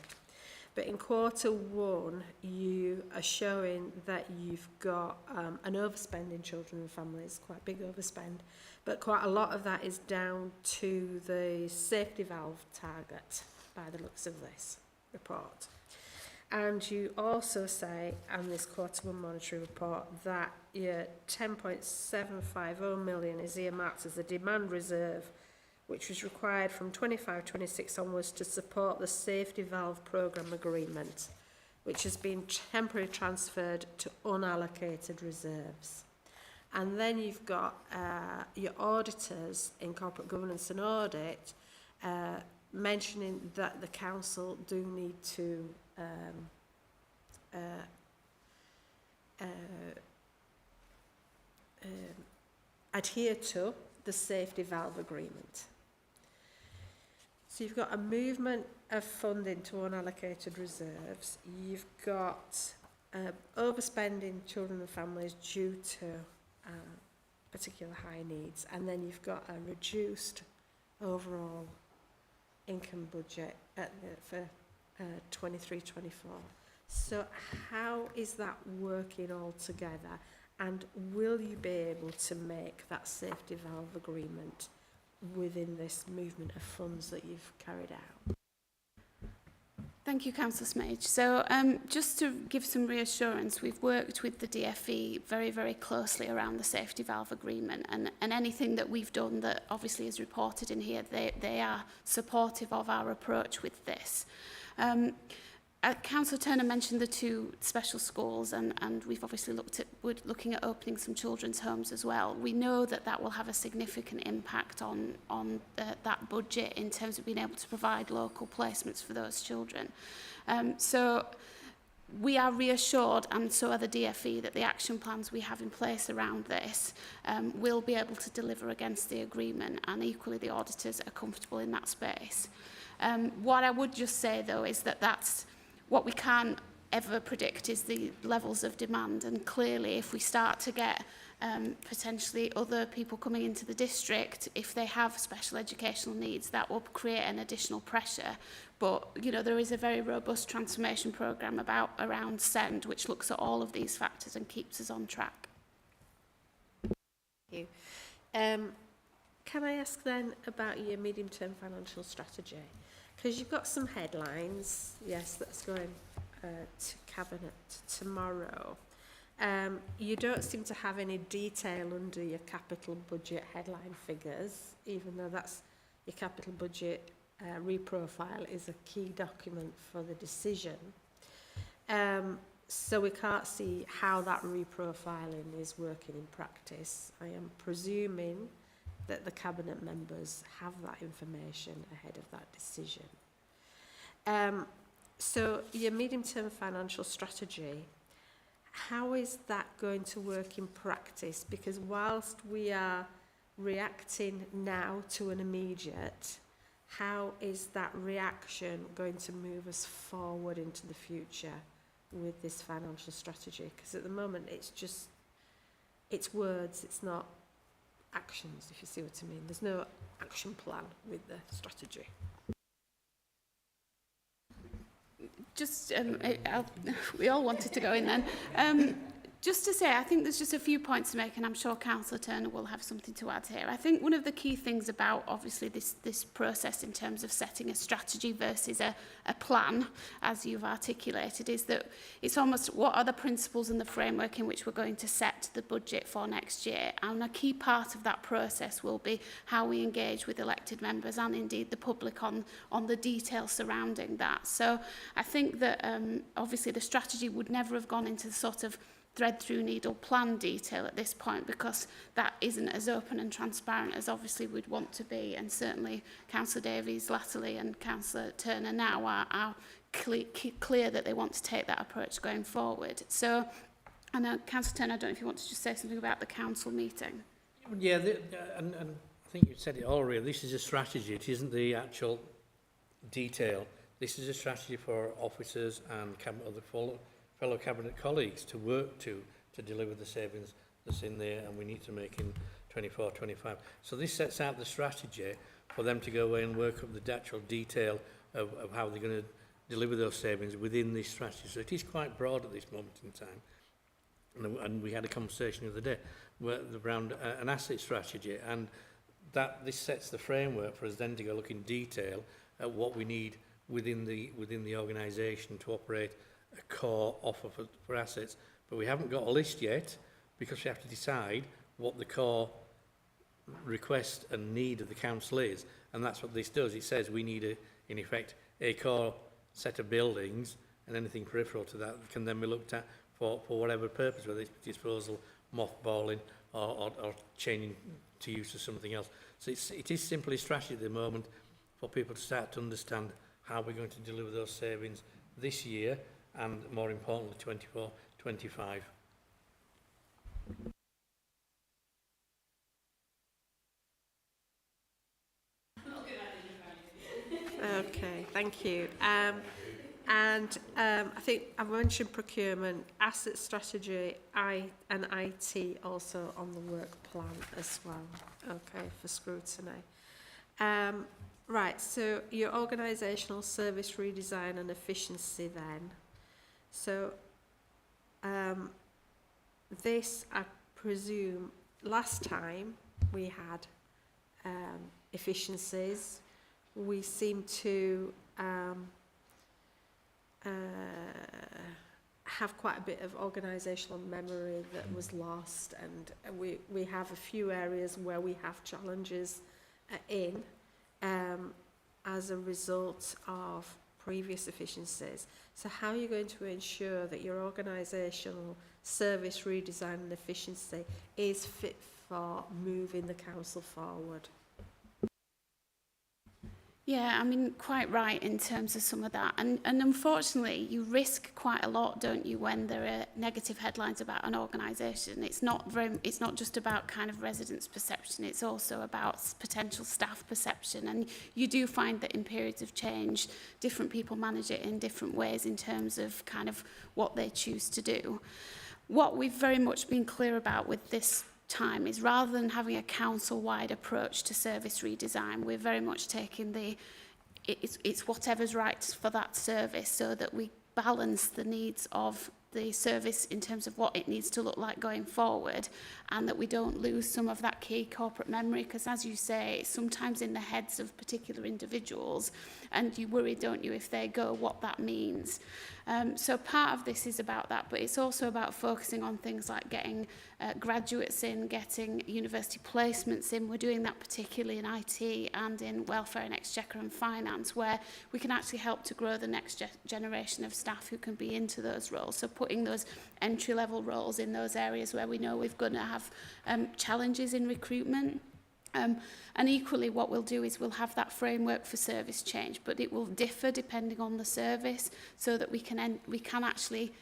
But in Q1, you are showing that you've got an overspend in children and families, quite a big overspend, but quite a lot of that is down to the safety valve target by the looks of this report. And you also say on this Q1 monetary report that your 10.750 million is earmarked as a demand reserve, which was required from 25-26 onwards to support the safety valve programme agreement, which has been temporarily transferred to unallocated reserves. And then you've got your auditors in corporate governance and audit mentioning that the council do need to adhere to the safety valve agreement. So you've got a movement of funding to unallocated reserves. You've got overspending children and families due to particular high needs. And then you've got a reduced overall income budget for 23-24. So how is that working all together? And will you be able to make that safety valve agreement within this movement of funds that you've carried out? Thank you, Councillor Smage. So just to give some reassurance, we've worked with the DFE very, very closely around the safety valve agreement, and anything that we've done that obviously is reported in here, they are supportive of our approach with this. Councillor Turner mentioned the two special schools, and we've obviously looking at opening some children's homes as well. We know that that will have a significant impact on that budget in terms of being able to provide local placements for those children. So we are reassured, and so are the DFE, that the action plans we have in place around this will be able to deliver against the agreement, and equally the auditors are comfortable in that space. What I would just say, though, is that that's what we can't ever predict is the levels of demand, and clearly if we start to get potentially other people coming into the district, if they have special educational needs, that will create an additional pressure. But you know, there is a very robust transformation programme around SEND, which looks at all of these factors and keeps us on track. Thank you. Can I ask then about your medium-term financial strategy? Because you've got some headlines, yes, that's going to Cabinet tomorrow. You don't seem to have any detail under your capital budget headline figures, even though that's your capital budget reprofile is a key document for the decision. So we can't see how that reprofiling is working in practice. I am presuming that the Cabinet members have that information ahead of that decision. So your medium-term financial strategy, how is that going to work in practice? Because whilst we are reacting now to an immediate, how is that reaction going to move us forward into the future with this financial strategy? Because at the moment it's words, it's not actions, if you see what I mean. There's no action plan with the strategy. Just, we all wanted to go in then. Just to say, I think there's just a few points to make, and I'm sure Councillor Turner will have something to add here. I think one of the key things about, obviously, this process in terms of setting a strategy versus a plan, as you've articulated, is that it's almost what are the principles and the framework in which we're going to set the budget for next year. And a key part of that process will be how we engage with elected members and indeed the public on the details surrounding that. So I think that obviously the strategy would never have gone into the sort of thread through needle plan detail at this point, because that isn't as open and transparent as obviously we'd want to be, and certainly Councillor Davies latterly and Councillor Turner now are clear that they want to take that approach going forward. So I know Councillor Turner, I don't know if you want to just say something about the council meeting. Yeah, and I think you said it all really. This is a strategy, it isn't the actual detail. This is a strategy for officers and other fellow Cabinet colleagues to work to deliver the savings that's in there and we need to make in 24-25. So this sets out the strategy for them to go away and work up the actual detail of how they're going to deliver those savings within this strategy. So it is quite broad at this moment in time. And we had a conversation the other day around an asset strategy, and that this sets the framework for us then to go look in detail at what we need within the organisation to operate a core offer for assets. But we haven't got a list yet, because we have to decide what the core request and need of the council is, and that's what this does. It says we need in effect a core set of buildings, and anything peripheral to that can then be looked at for whatever purpose, whether it's disposal, mothballing, or changing to use for something else. So it is simply a strategy at the moment for people to start to understand how we're going to deliver those savings this year, and more importantly 24-25. Okay, thank you. I think I mentioned procurement, asset strategy, and IT also on the work plan as well. Okay, for scrutiny. Right, so your organisational service redesign and efficiency then. So this, I presume, last time we had efficiencies. We seem to have quite a bit of organisational memory that was lost, and we have a few areas where we have challenges as a result of previous efficiencies. So how are you going to ensure that your organisational service redesign and efficiency is fit for moving the council forward? Yeah, I mean, quite right in terms of some of that. And unfortunately, you risk quite a lot, don't you, when there are negative headlines about an organisation. It's not just about kind of residents' perception, it's also about potential staff perception. And you do find that in periods of change, different people manage it in different ways in terms of kind of what they choose to do. What we've very much been clear about with this time is, rather than having a council-wide approach to service redesign, we're very much taking it's whatever's right for that service, so that we balance the needs of the service in terms of what it needs to look like going forward, and that we don't lose some of that key corporate memory, because as you say, it's sometimes in the heads of particular individuals, and you worry, don't you, if they go, what that means. So part of this is about that, but it's also about focusing on things like getting graduates in, getting university placements in. We're doing that particularly in IT and in welfare and exchequer and finance, where we can actually help to grow the next generation of staff who can be into those roles. So putting those entry-level roles in those areas where we know we're going to have challenges in recruitment. And equally, what we'll do is we'll have that framework for service change, but it will differ depending on the service, so that we can actually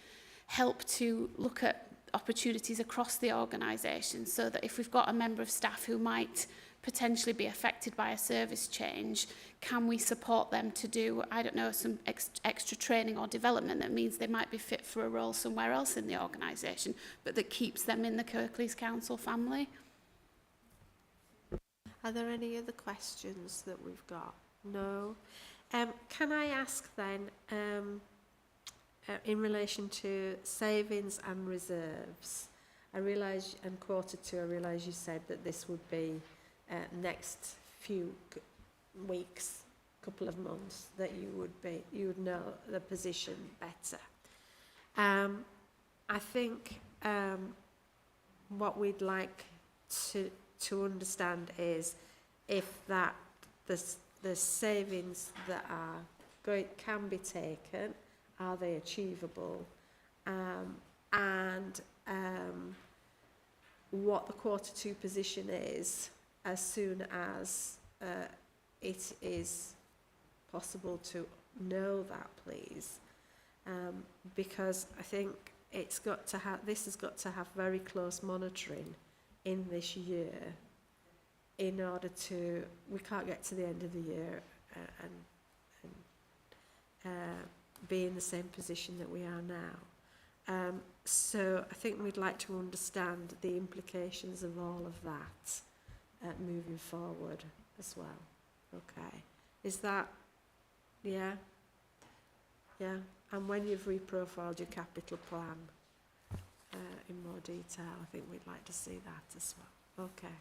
help to look at opportunities across the organisation, so that if we've got a member of staff who might potentially be affected by a service change, can we support them to do, I don't know, some extra training or development that means they might be fit for a role somewhere else in the organisation, but that keeps them in the Kirklees Council family. Are there any other questions that we've got? No. Can I ask then, in relation to savings and reserves, I realise, and quarter two, I realise you said that this would be next few weeks, couple of months, that you would know the position better. I think what we'd like to understand is if that the savings that can be taken, are they achievable, and what the quarter two position is as soon as it is possible to know that, please, because I think this has got to have very close monitoring in this year, in order to, we can't get to the end of the year and be in the same position that we are now. So I think we'd like to understand the implications of all of that moving forward as well. Okay, is that, yeah? And when you've reprofiled your capital plan in more detail, I think we'd like to see that as well. Okay.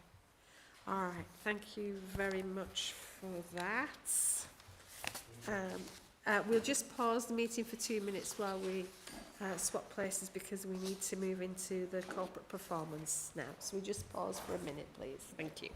All right. Thank you very much for that. We'll just pause the meeting for 2 minutes while we swap places, because we need to move into the corporate performance now. So we just pause for a minute, please. Thank you.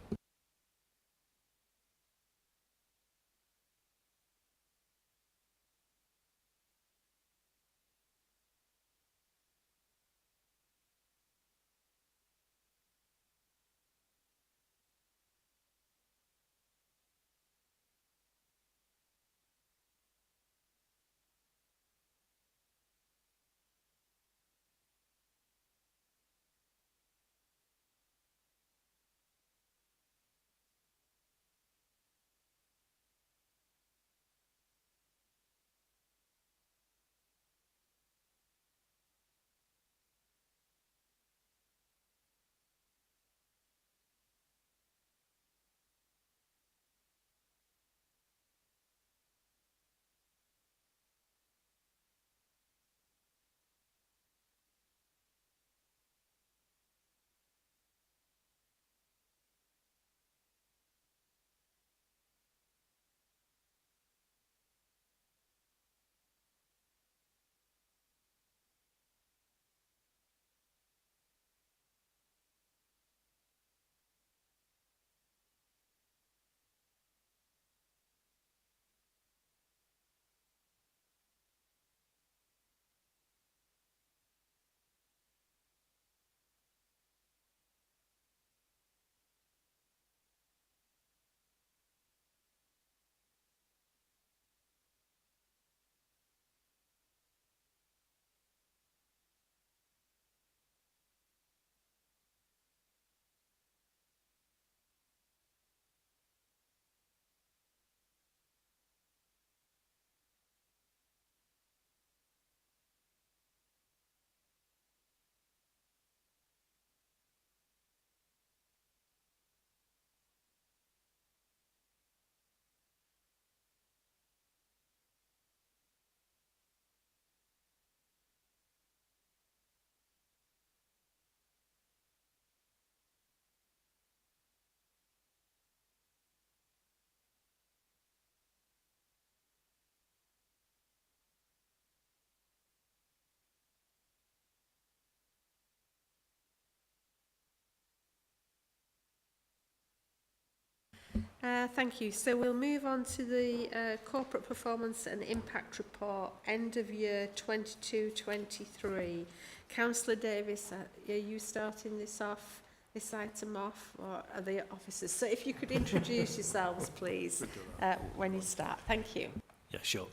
Thank you. So we'll move on to the corporate performance and impact report, end of year 22-23. Councillor Davis, are you starting this item off, or are the officers? So if you could introduce yourselves, please, when you start. Thank you. Yeah, sure.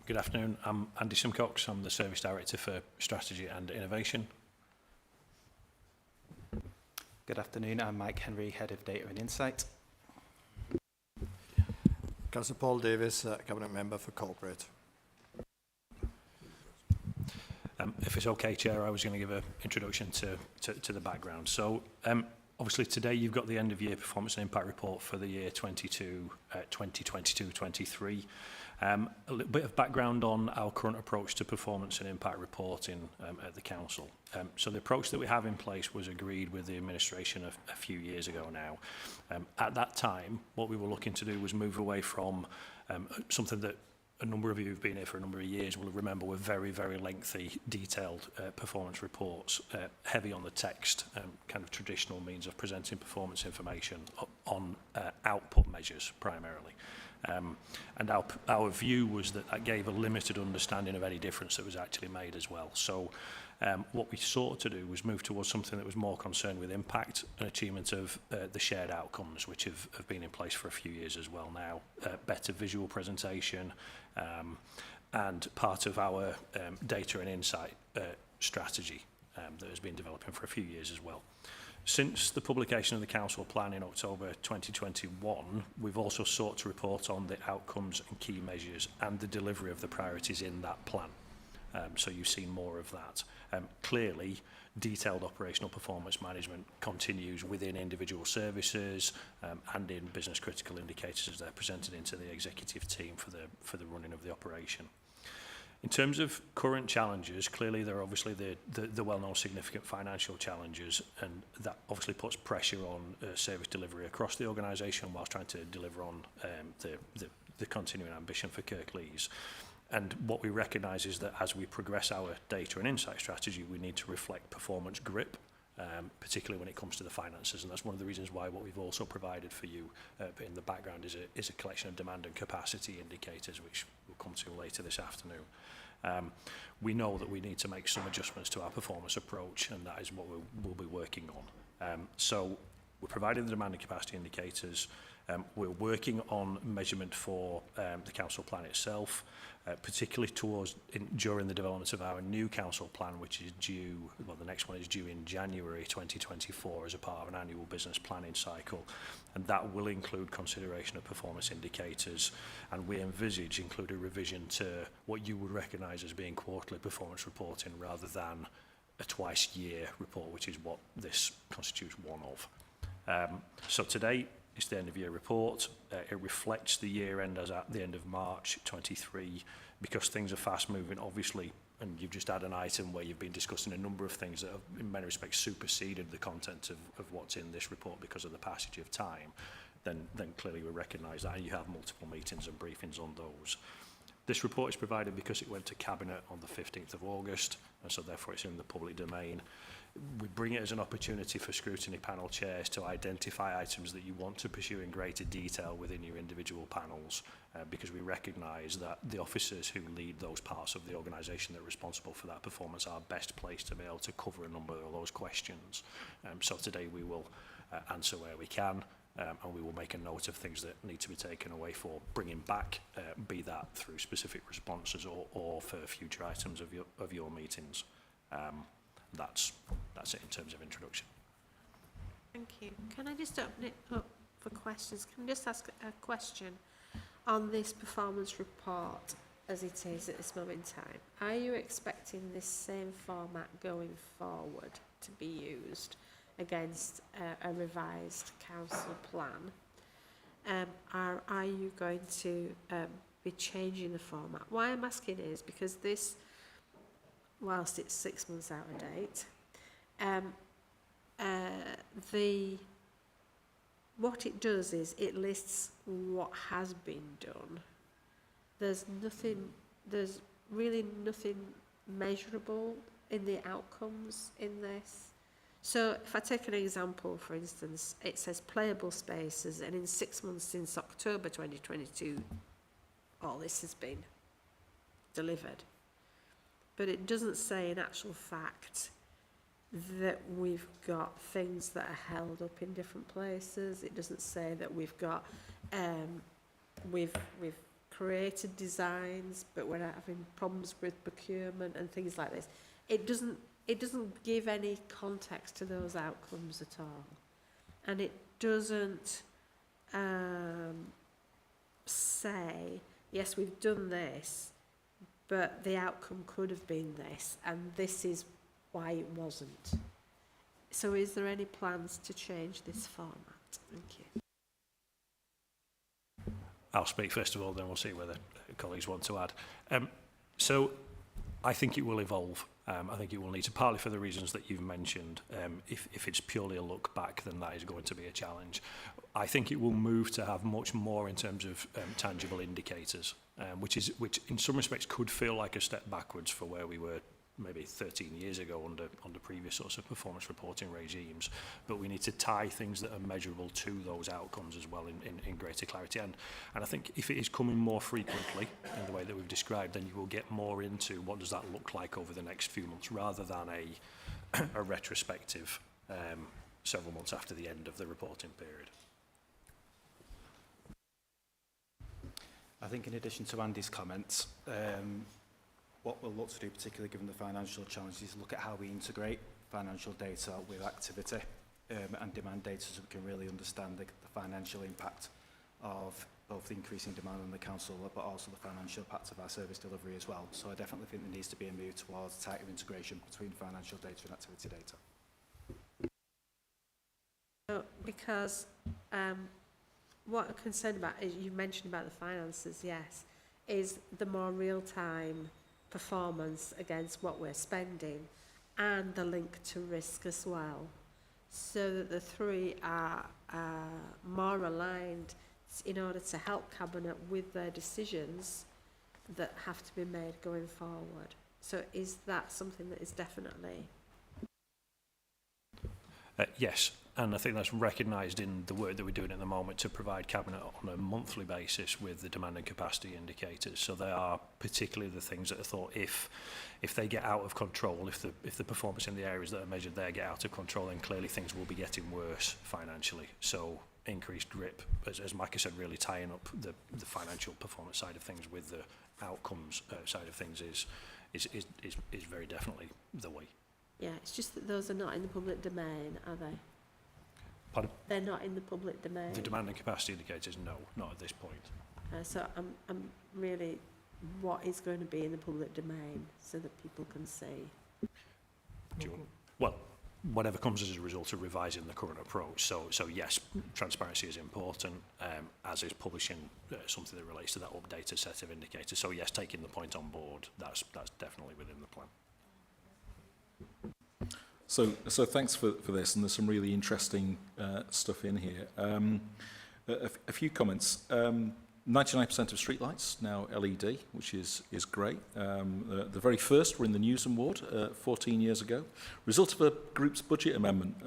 Good afternoon. I'm Andy Simcox. I'm the Service Director for Strategy and Innovation. Good afternoon. I'm Mike Henry, Head of Data and Insight. Councillor Paul Davis, Cabinet Member for Corporate. If it's okay, Chair, I was going to give an introduction to the background. So, obviously today you've got the end of year performance and impact report for the year 2022-23. A little bit of background on our current approach to performance and impact reporting at the Council. So the approach that we have in place was agreed with the administration a few years ago now. At that time, what we were looking to do was move away from something that a number of you who've been here for a number of years will remember were very, very lengthy, detailed performance reports, heavy on the text, kind of traditional means of presenting performance information on output measures primarily. And our view was that that gave a limited understanding of any difference that was actually made as well. So what we sought to do was move towards something that was more concerned with impact and achievement of the shared outcomes, which have been in place for a few years as well now. Better visual presentation and part of our data and insight strategy that has been developing for a few years as well. Since the publication of the Council Plan in October 2021, we've also sought to report on the outcomes and key measures and the delivery of the priorities in that plan. So you've seen more of that. Clearly, detailed operational performance management continues within individual services and in business critical indicators as they're presented into the executive team for the running of the operation. In terms of current challenges, clearly there are obviously the well-known significant financial challenges, and that obviously puts pressure on service delivery across the organisation whilst trying to deliver on the continuing ambition for Kirklees. And what we recognise is that as we progress our data and insight strategy, we need to reflect performance grip, particularly when it comes to the finances. And that's one of the reasons why what we've also provided for you in the background is a collection of demand and capacity indicators, which we'll come to later this afternoon. We know that we need to make some adjustments to our performance approach, and that is what we'll be working on. So we're providing the demand and capacity indicators. We're working on measurement for the council plan itself, particularly during the development of our new council plan, which is due, well, the next one is due in January 2024 as a part of an annual business planning cycle. And that will include consideration of performance indicators, and we envisage include a revision to what you would recognise as being quarterly performance reporting rather than a twice-year report, which is what this constitutes one of. So today, it's the end of year report. It reflects the year end as at the end of March 23. Because things are fast moving, obviously, and you've just had an item where you've been discussing a number of things that have in many respects superseded the content of what's in this report because of the passage of time, then clearly we recognise that, and you have multiple meetings and briefings on those. This report is provided because it went to Cabinet on the 15th of August, and so therefore it's in the public domain. We bring it as an opportunity for scrutiny panel chairs to identify items that you want to pursue in greater detail within your individual panels, because we recognise that the officers who lead those parts of the organisation that are responsible for that performance are best placed to be able to cover a number of those questions. So today we will answer where we can, and we will make a note of things that need to be taken away for bringing back, be that through specific responses or for future items of your meetings. That's it in terms of introduction. Thank you. Can I just open it up for questions? Can I just ask a question on this performance report as it is at this moment in time? Are you expecting this same format going forward to be used against a revised council plan? Are you going to be changing the format? Why I'm asking is because this, whilst it's 6 months out of date, what it does is it lists what has been done. There's really nothing measurable in the outcomes in this. So if I take an example, for instance, it says playable spaces, and in 6 months since October 2022, all this has been delivered. But it doesn't say in actual fact that we've got things that are held up in different places. It doesn't say that we've got, we've created designs, but we're having problems with procurement and things like this. It doesn't give any context to those outcomes at all. And it doesn't say, yes, we've done this, but the outcome could have been this, and this is why it wasn't. So is there any plans to change this format? Thank you. I'll speak first of all, then we'll see whether colleagues want to add. So I think it will evolve. I think it will need to, partly for the reasons that you've mentioned. If it's purely a look back, then that is going to be a challenge. I think it will move to have much more in terms of tangible indicators, which in some respects could feel like a step backwards for where we were maybe 13 years ago under previous sorts of performance reporting regimes. But we need to tie things that are measurable to those outcomes as well in greater clarity. And I think if it is coming more frequently in the way that we've described, then you will get more into what does that look like over the next few months, rather than a retrospective several months after the end of the reporting period. I think in addition to Andy's comments, what we'll look to do, particularly given the financial challenges, is look at how we integrate financial data with activity and demand data, so we can really understand the financial impact of both the increasing demand on the council, but also the financial impact of our service delivery as well. So I definitely think there needs to be a move towards tighter integration between financial data and activity data. So, because what I'm concerned about is, you mentioned about the finances, yes, is the more real-time performance against what we're spending and the link to risk as well, so that the three are more aligned in order to help Cabinet with their decisions that have to be made going forward. So is that something that is definitely... Yes, and I think that's recognised in the work that we're doing at the moment to provide Cabinet on a monthly basis with the demand and capacity indicators. So they are particularly the things that are thought if they get out of control, if the performance in the areas that are measured there get out of control, then clearly things will be getting worse financially. So increased grip, as Micah said, really tying up the financial performance side of things with the outcomes side of things is very definitely the way. Yeah, it's just that those are not in the public domain, are they? Pardon? They're not in the public domain. The demand and capacity indicators, no, not at this point. So I'm really, what is going to be in the public domain so that people can see? Well, whatever comes as a result of revising the current approach. So yes, transparency is important, as is publishing something that relates to that updated set of indicators. So yes, taking the point on board, that's definitely within the plan. So thanks for this, and there's some really interesting stuff in here. A few comments. 99% of streetlights now LED, which is great. The very first were in the Newsom ward 14 years ago. Result of a group's budget amendment.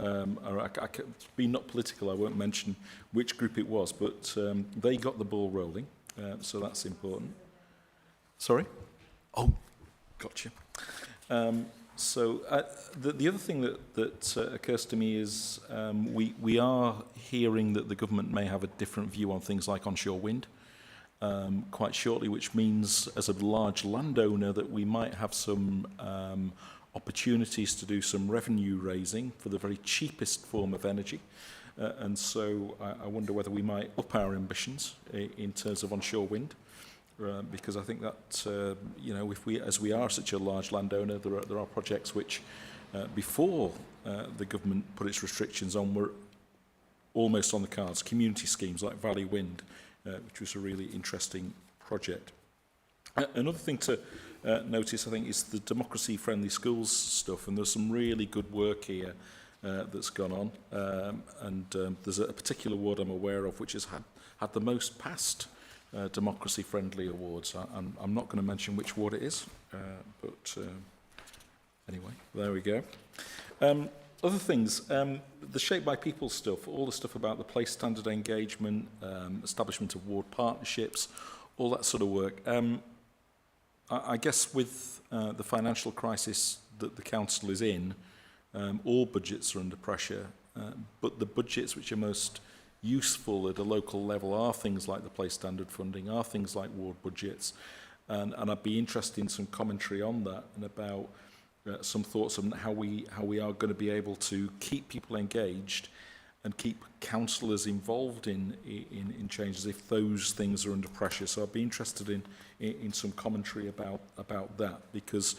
Being not political, I won't mention which group it was, but they got the ball rolling, so that's important. Sorry? Oh, gotcha. So the other thing that occurs to me is we are hearing that the government may have a different view on things like onshore wind quite shortly, which means as a large landowner that we might have some opportunities to do some revenue raising for the very cheapest form of energy. And so I wonder whether we might up our ambitions in terms of onshore wind. Because I think that if we are such a large landowner, there are projects which before the government put its restrictions on were almost on the cards. Community schemes like Valley Wind, which was a really interesting project. Another thing to notice, I think, is the democracy-friendly schools stuff, and there's some really good work here that's gone on. And there's a particular ward I'm aware of which has had the most past democracy-friendly awards. I'm not going to mention which ward it is, but anyway, there we go. Other things, the Shape by People stuff, all the stuff about the place standard engagement, establishment of ward partnerships, all that sort of work. I guess with the financial crisis that the council is in, all budgets are under pressure, but the budgets which are most useful at a local level are things like the place standard funding, are things like ward budgets, and I'd be interested in some commentary on that and about some thoughts on how we are going to be able to keep people engaged and keep councillors involved in changes if those things are under pressure. So I'd be interested in some commentary about that, because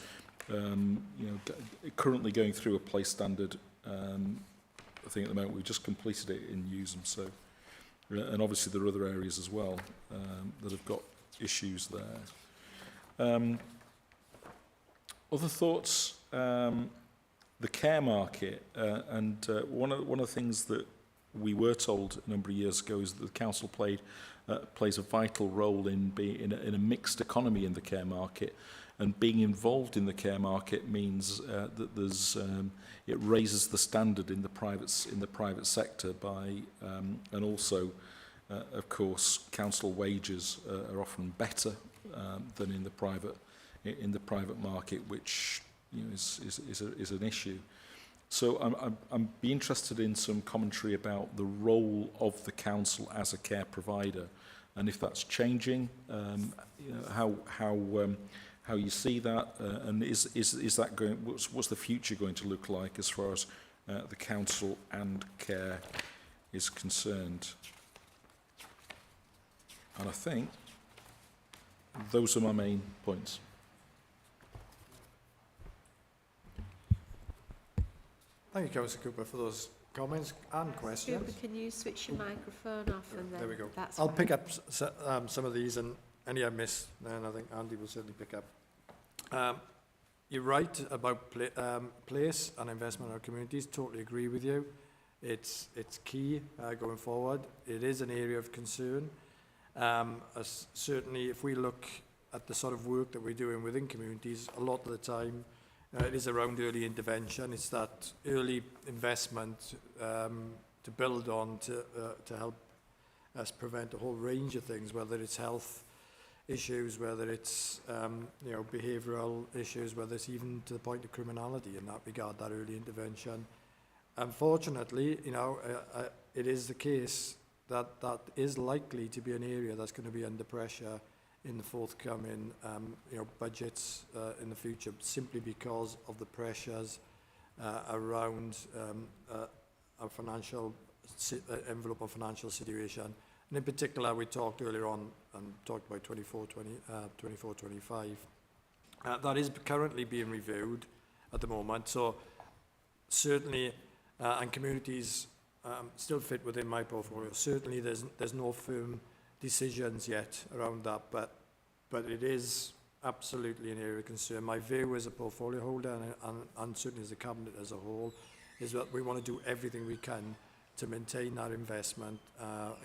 currently going through a place standard thing at the moment, we've just completed it in Newsham, so and obviously there are other areas as well that have got issues there. Other thoughts, the care market, and one of the things that we were told a number of years ago is that the council plays a vital role in a mixed economy in the care market, and being involved in the care market means that there's it raises the standard in the private sector by and also of course council wages are often better than in the private market, which is an issue. So I'm be interested in some commentary about the role of the council as a care provider, and if that's changing, how you see that, and is that going? What's the future going to look like as far as the council and care is concerned? And I think those are my main points. Thank you, Councillor Cooper, for those comments and questions. Cooper, can you switch your microphone off and then There we go. That's I'll fine. pick up some of these, and any I miss, then I think Andy will certainly pick up. You're right about place and investment in our communities. Totally agree with you. It's key going forward. It is an area of concern. Certainly, if we look at the sort of work that we're doing within communities, a lot of the time it is around early intervention. It's that early investment to build on to help us prevent a whole range of things, whether it's health issues, whether it's behavioural issues, whether it's even to the point of criminality in that regard, that early intervention. Unfortunately, it is the case that that is likely to be an area that's going to be under pressure in the forthcoming budgets in the future, simply because of the pressures around our financial envelope of financial situation. And in particular, we talked earlier on and talked about 24-25. That is currently being reviewed at the moment. So certainly, and communities still fit within my portfolio. Certainly, there's no firm decisions yet around that, but it is absolutely an area of concern. My view as a portfolio holder and certainly as the cabinet as a whole is that we want to do everything we can to maintain that investment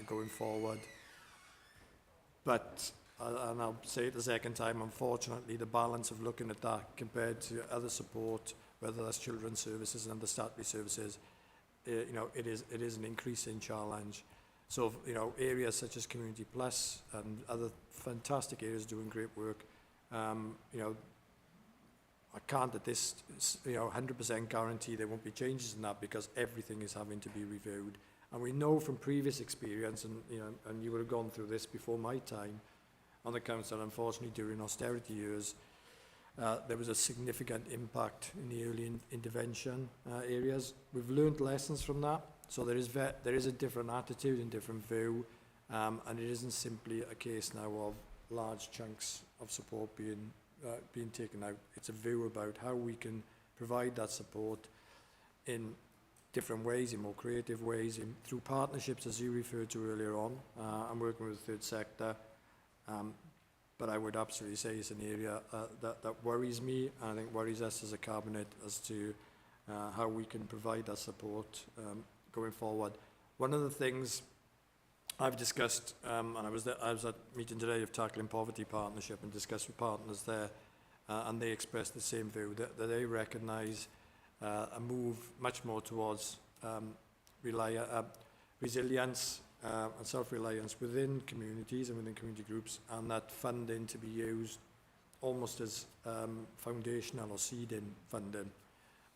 going forward. But, and I'll say it the second time, unfortunately, the balance of looking at that compared to other support, whether that's children's services and other statutory services, it is an increasing challenge. So, areas such as Community Plus and other fantastic areas doing great work, I can't at this, 100% guarantee there won't be changes in that, because everything is having to be reviewed. And we know from previous experience, and and you would have gone through this before my time on the council, unfortunately during austerity years, there was a significant impact in the early intervention areas. We've learned lessons from that. So there is a different attitude and different view, and it isn't simply a case now of large chunks of support being taken out. It's a view about how we can provide that support in different ways, in more creative ways, through partnerships, as you referred to earlier on, and working with the third sector. But I would absolutely say it's an area that worries me, and I think worries us as a cabinet as to how we can provide that support going forward. One of the things I've discussed, and I was at a meeting today of Tackling Poverty Partnership and discussed with partners there, and they expressed the same view, that they recognise a move much more towards resilience and self-reliance within communities and within community groups, and that funding to be used almost as foundational or seeding funding.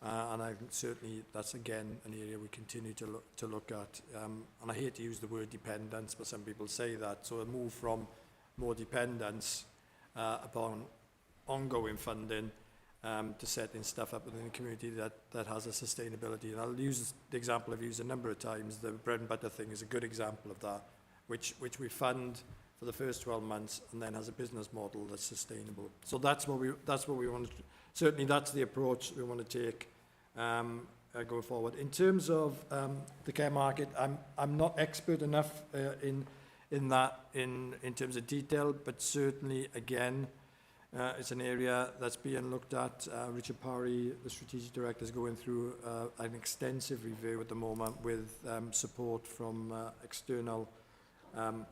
And I think certainly that's again an area we continue to look at. And I hate to use the word dependence, but some people say that. So a move from more dependence upon ongoing funding to setting stuff up within the community that has a sustainability. And I'll use the example I've used a number of times. The bread and butter thing is a good example of that, which we fund for the first 12 months and then has a business model that's sustainable. So that's what we want to, certainly that's the approach we want to take going forward. In terms of the care market, I'm not expert enough in terms of detail, but certainly again, it's an area that's being looked at. Richard Parry, the strategic director, is going through an extensive review at the moment with support from external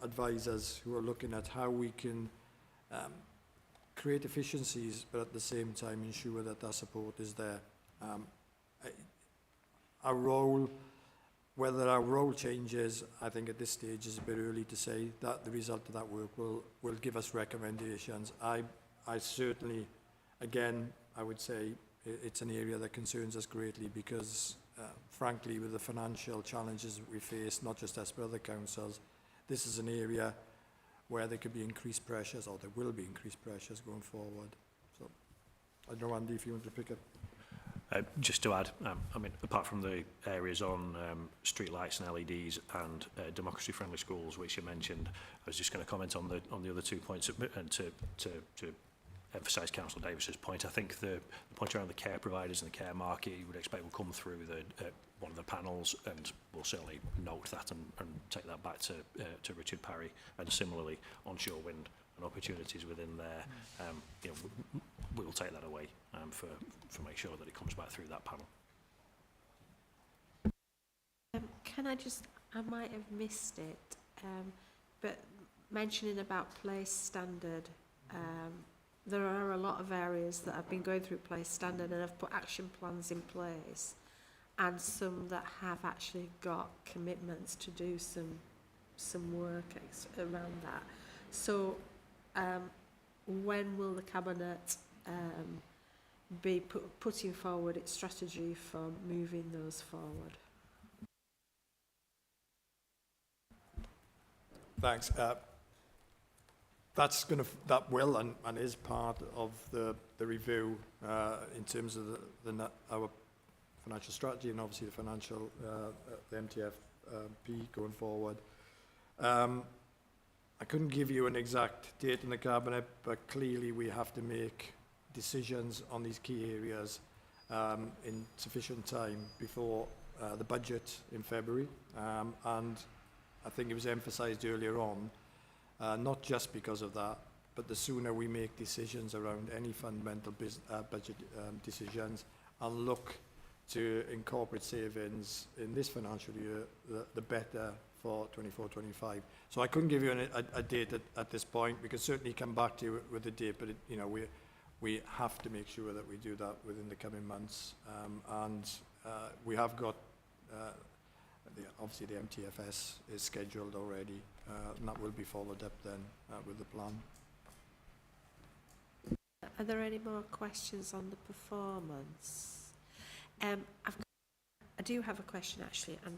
advisors who are looking at how we can create efficiencies, but at the same time ensure that that support is there. Our role, whether our role changes, I think at this stage is a bit early to say. That the result of that work will give us recommendations. I certainly, again, I would say it's an area that concerns us greatly because, frankly, with the financial challenges that we face, not just us but other councils, this is an area where there could be increased pressures, or there will be increased pressures going forward. So, I don't know, Andy, if you want to pick up. Just to add, I mean, apart from the areas on street lights and LEDs and democracy-friendly schools, which you mentioned, I was just going to comment on the other 2 points and to emphasise Councillor Davis's point. I think the point around the care providers and the care market, you would expect will come through one of the panels, and we'll certainly note that and take that back to Richard Parry. And similarly, onshore wind and opportunities within there, you know, we will take that away for make sure that it comes back through that panel. Can I might have missed it, but mentioning about place standard, there are a lot of areas that have been going through place standard and have put action plans in place, and some that have actually got commitments to do some work around that. So when will the Cabinet be putting forward its strategy for moving those forward? Thanks. That will and is part of the review in terms of our financial strategy and obviously the financial the MTFP going forward. I couldn't give you an exact date in the Cabinet, but clearly we have to make decisions on these key areas in sufficient time before the budget in February. And I think it was emphasised earlier on, not just because of that, but the sooner we make decisions around any fundamental budget decisions and look to incorporate savings in this financial year, the better for 24-25. So I couldn't give you a date at this point. We could certainly come back to you with a date, but you know, we have to make sure that we do that within the coming months. We have got obviously the MTFS is scheduled already, and that will be followed up then with the plan. Are there any more questions on the performance? I do have a question actually, and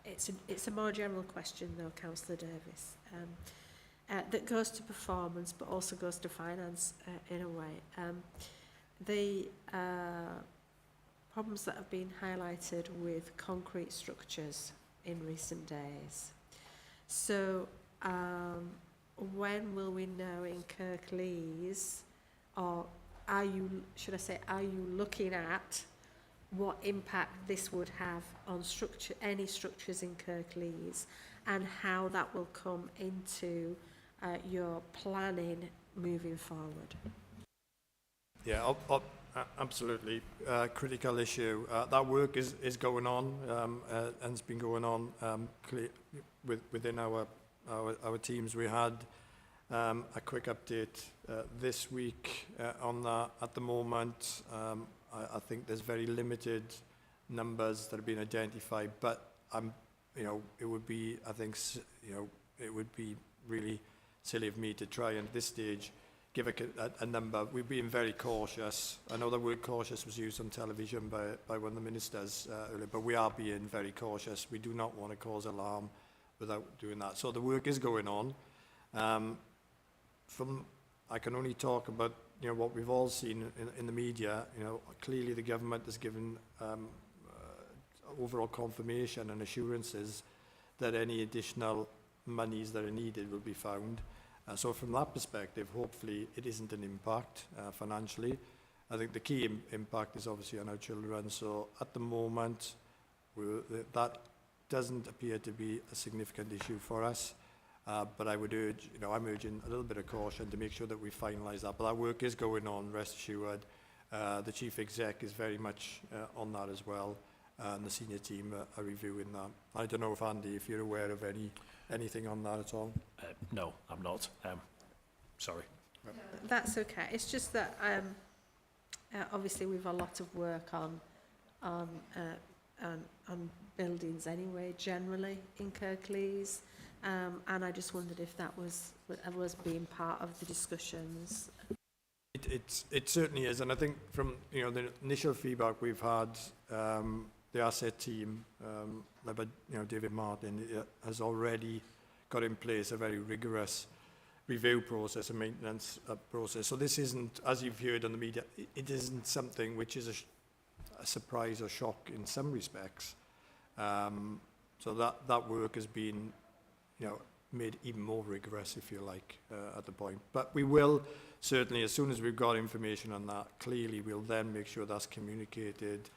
it's a more general question though, Councillor Davis, that goes to performance but also goes to finance in a way. The problems that have been highlighted with concrete structures in recent days. So when will we know in Kirklees, or are you looking at what impact this would have on any structures in Kirklees, and how that will come into your planning moving forward? Yeah, absolutely. Critical issue. That work is going on and it's been going on within our teams. We had a quick update this week on that. At the moment, I think there's very limited numbers that have been identified, but you know, it would be, I think, you know, it would be really silly of me to try and at this stage give a number. We're being very cautious. I know the word cautious was used on television by one of the ministers earlier, but we are being very cautious. We do not want to cause alarm without doing that. So the work is going on. I can only talk about, you know, what we've all seen in the media. You know, clearly the government has given overall confirmation and assurances that any additional monies that are needed will be found. So from that perspective, hopefully it isn't an impact financially. I think the key impact is obviously on our children. So at the moment, that doesn't appear to be a significant issue for us. But I would urge, you know, I'm urging a little bit of caution to make sure that we finalise that. But that work is going on, rest assured. The Chief Exec is very much on that as well. And the senior team are reviewing that. I don't know if Andy, if you're aware of anything on that at all. No, I'm not. Sorry. That's okay. It's just that obviously we've a lot of work on buildings anyway, generally in Kirklees, and I just wondered if that was being part of the discussions. It certainly is, and I think from, you know, the initial feedback we've had, the asset team, led by, you know, David Martin, has already got in place a very rigorous review process and maintenance process. So this isn't, as you've heard on the media, it isn't something which is a surprise or shock in some respects. So that work has been, you know, made even more rigorous, if you like, at the point. But we will certainly, as soon as we've got information on that, clearly we'll then make sure that's communicated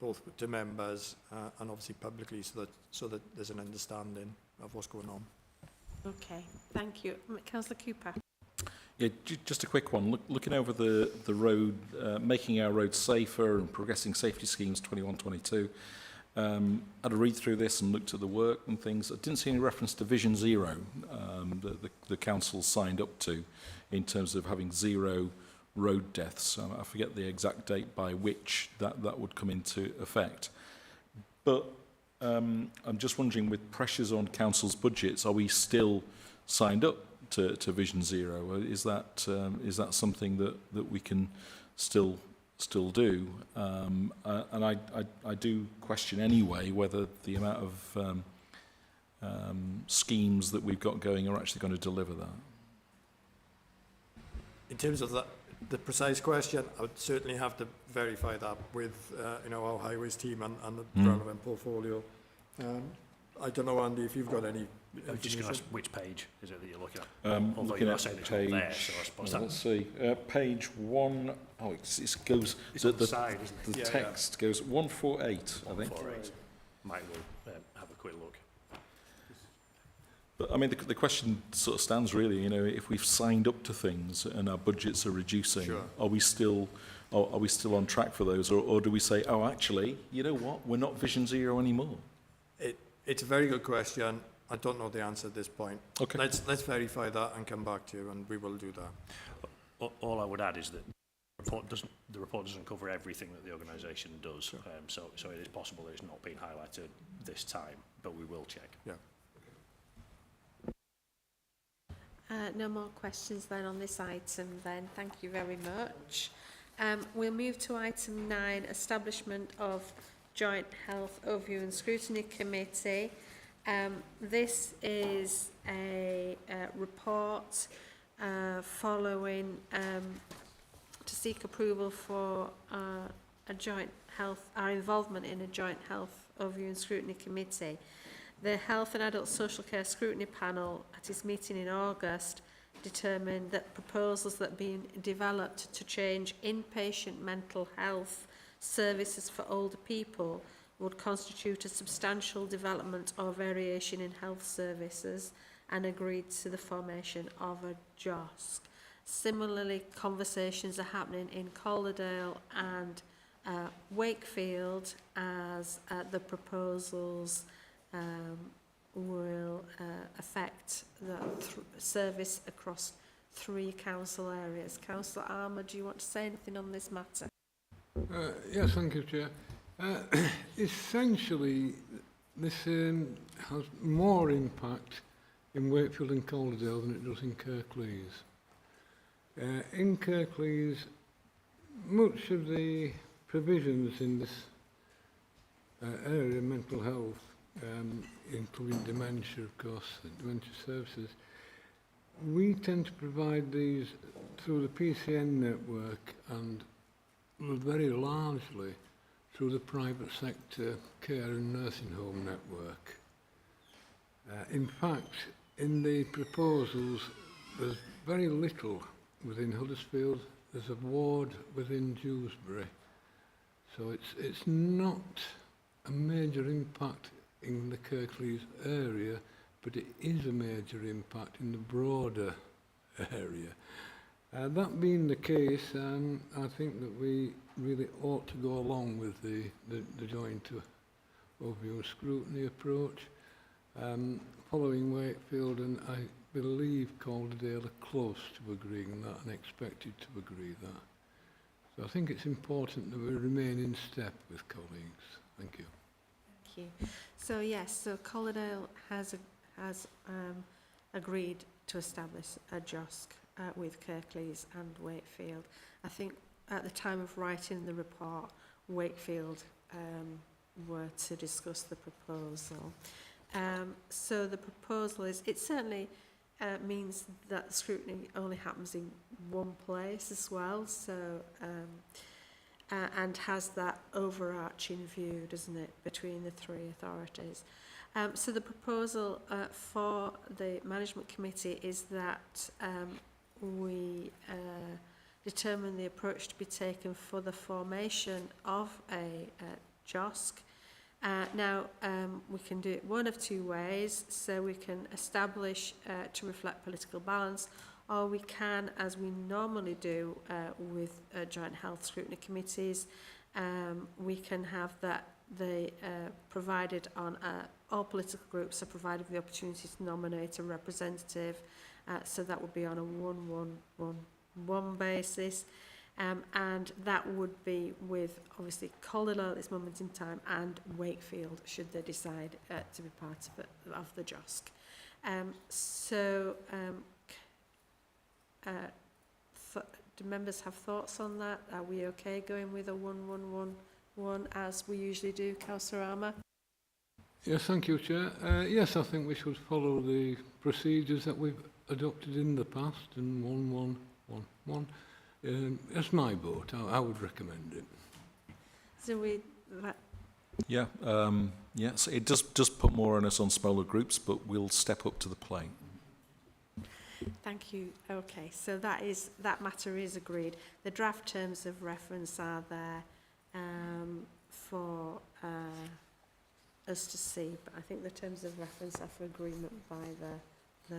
both to members and obviously publicly, so that there's an understanding of what's going on. Okay, thank you. Councillor Cooper. Yeah, just a quick one. Looking over the road, making our roads safer and progressing safety schemes 21-22. Had a read through this and looked at the work and things. I didn't see any reference to Vision Zero that the council signed up to in terms of having zero road deaths. I forget the exact date by which that would come into effect. But I'm just wondering, with pressures on council's budgets, are we still signed up to Vision Zero? Is that something that we can still do? And I do question anyway whether the amount of schemes that we've got going are actually going to deliver that. In terms of the precise question, I would certainly have to verify that with you know, our highways team and the relevant portfolio. I don't know, Andy, if you've got any I'm just going to ask, which page is it that you're looking at? Although Looking you're at saying it's page, not there, so I suppose let's see, page 1, oh, it goes, it's on the side, isn't it? the text goes 148, I think. 148. Might well have a quick look. But I mean, the question sort of stands really, you know, if we've signed up to things and our budgets are reducing, Sure. are we still on track for those, or do we say, oh, actually, you know what, we're not Vision Zero anymore? It's a very good question. I don't know the answer at this point. Okay. Let's verify that and come back to you, and we will do that. All I would add is that the report doesn't cover everything that the organisation does. Sure. So it is possible that it's not been highlighted this time, but we will check. Yeah. No more questions then on this item then. Thank you very much. We'll move to item 9, establishment of Joint Health Overview and Scrutiny Committee. This is a report following to seek approval for our involvement in a Joint Health Overview and Scrutiny Committee. The Health and Adult Social Care Scrutiny Panel, at its meeting in August, determined that proposals that have been developed to change inpatient mental health services for older people would constitute a substantial development or variation in health services, and agreed to the formation of a JOSC. Similarly, conversations are happening in Calderdale and Wakefield, as the proposals will affect the service across 3 council areas. Councillor Armour, do you want to say anything on this matter? Yes, thank you, Chair. Essentially, this has more impact in Wakefield and Calderdale than it does in Kirklees. In Kirklees, much of the provisions in this area, mental health, including dementia, of course, dementia services, we tend to provide these through the PCN network and very largely through the private sector care and nursing home network. In fact, in the proposals, there's very little within Huddersfield. There's a ward within Dewsbury. So it's not a major impact in the Kirklees area, but it is a major impact in the broader area. That being the case, I think that we really ought to go along with the joint overview and scrutiny approach. Following Wakefield, and I believe Calderdale are close to agreeing that and expected to agree that. So I think it's important that we remain in step with colleagues. Thank you. Thank you. So yes, so Calderdale has agreed to establish a JOSC with Kirklees and Wakefield. I think at the time of writing the report, Wakefield were to discuss the proposal. So the proposal is, it certainly means that the scrutiny only happens in one place as well, so and has that overarching view, doesn't it, between the three authorities. So the proposal for the management committee is that we determine the approach to be taken for the formation of a JOSC. Now, we can do it one of two ways. So we can establish to reflect political balance, or we can, as we normally do with joint health scrutiny committees, we can have that they provided on all political groups are provided with the opportunity to nominate a representative. So that would be on a 1-1-1-1 basis. And that would be with, obviously, Calderdale at this moment in time and Wakefield, should they decide to be part of the JOSC. Do members have thoughts on that? Are we okay going with a 1-1-1-1 as we usually do, Councillor Armour? Yes, thank you, Chair. Yes, I think we should follow the procedures that we've adopted in the past, and 1-1-1-1. That's my vote. I would recommend it. So we... Yeah, yes, it does put more onus on smaller groups, but we'll step up to the plate. Thank you. Okay, so that matter is agreed. The draft terms of reference are there for us to see, but I think the terms of reference are for agreement by the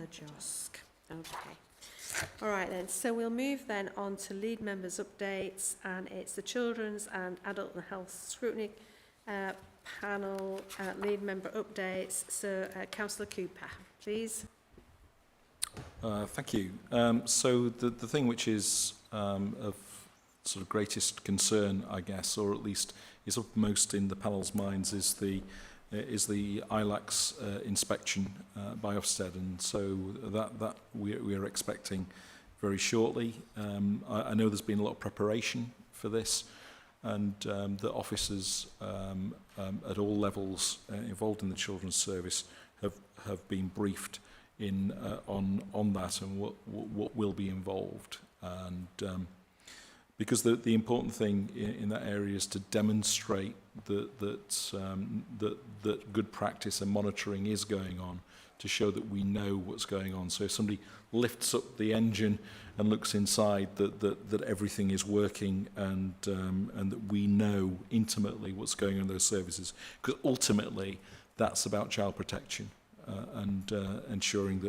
JOSC. Okay. All right then, so we'll move then on to lead members' updates, and it's the Children's and Adult and Health Scrutiny panel lead member updates. So Councillor Cooper, please. Thank you. So the thing which is of sort of greatest concern, I guess, or at least is upmost in the panel's minds, is the ILAC's inspection by Ofsted, and so that we are expecting very shortly. I know there's been a lot of preparation for this, and the officers at all levels involved in the Children's Service have been briefed on that and what will be involved, and because the important thing in that area is to demonstrate that good practice and monitoring is going on, to show that we know what's going on. So if somebody lifts up the engine and looks inside, that everything is working, and that we know intimately what's going on in those services, because ultimately that's about child protection and ensuring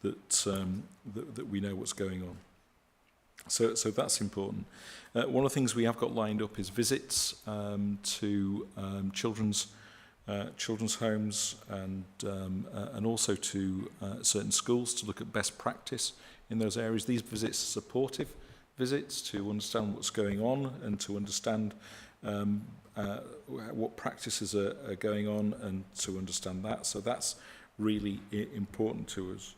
that we know what's going on. So that's important. One of the things we have got lined up is visits to children's homes and also to certain schools to look at best practice in those areas. These visits are supportive visits to understand what's going on and to understand what practices are going on, and to understand that. So that's really important to us.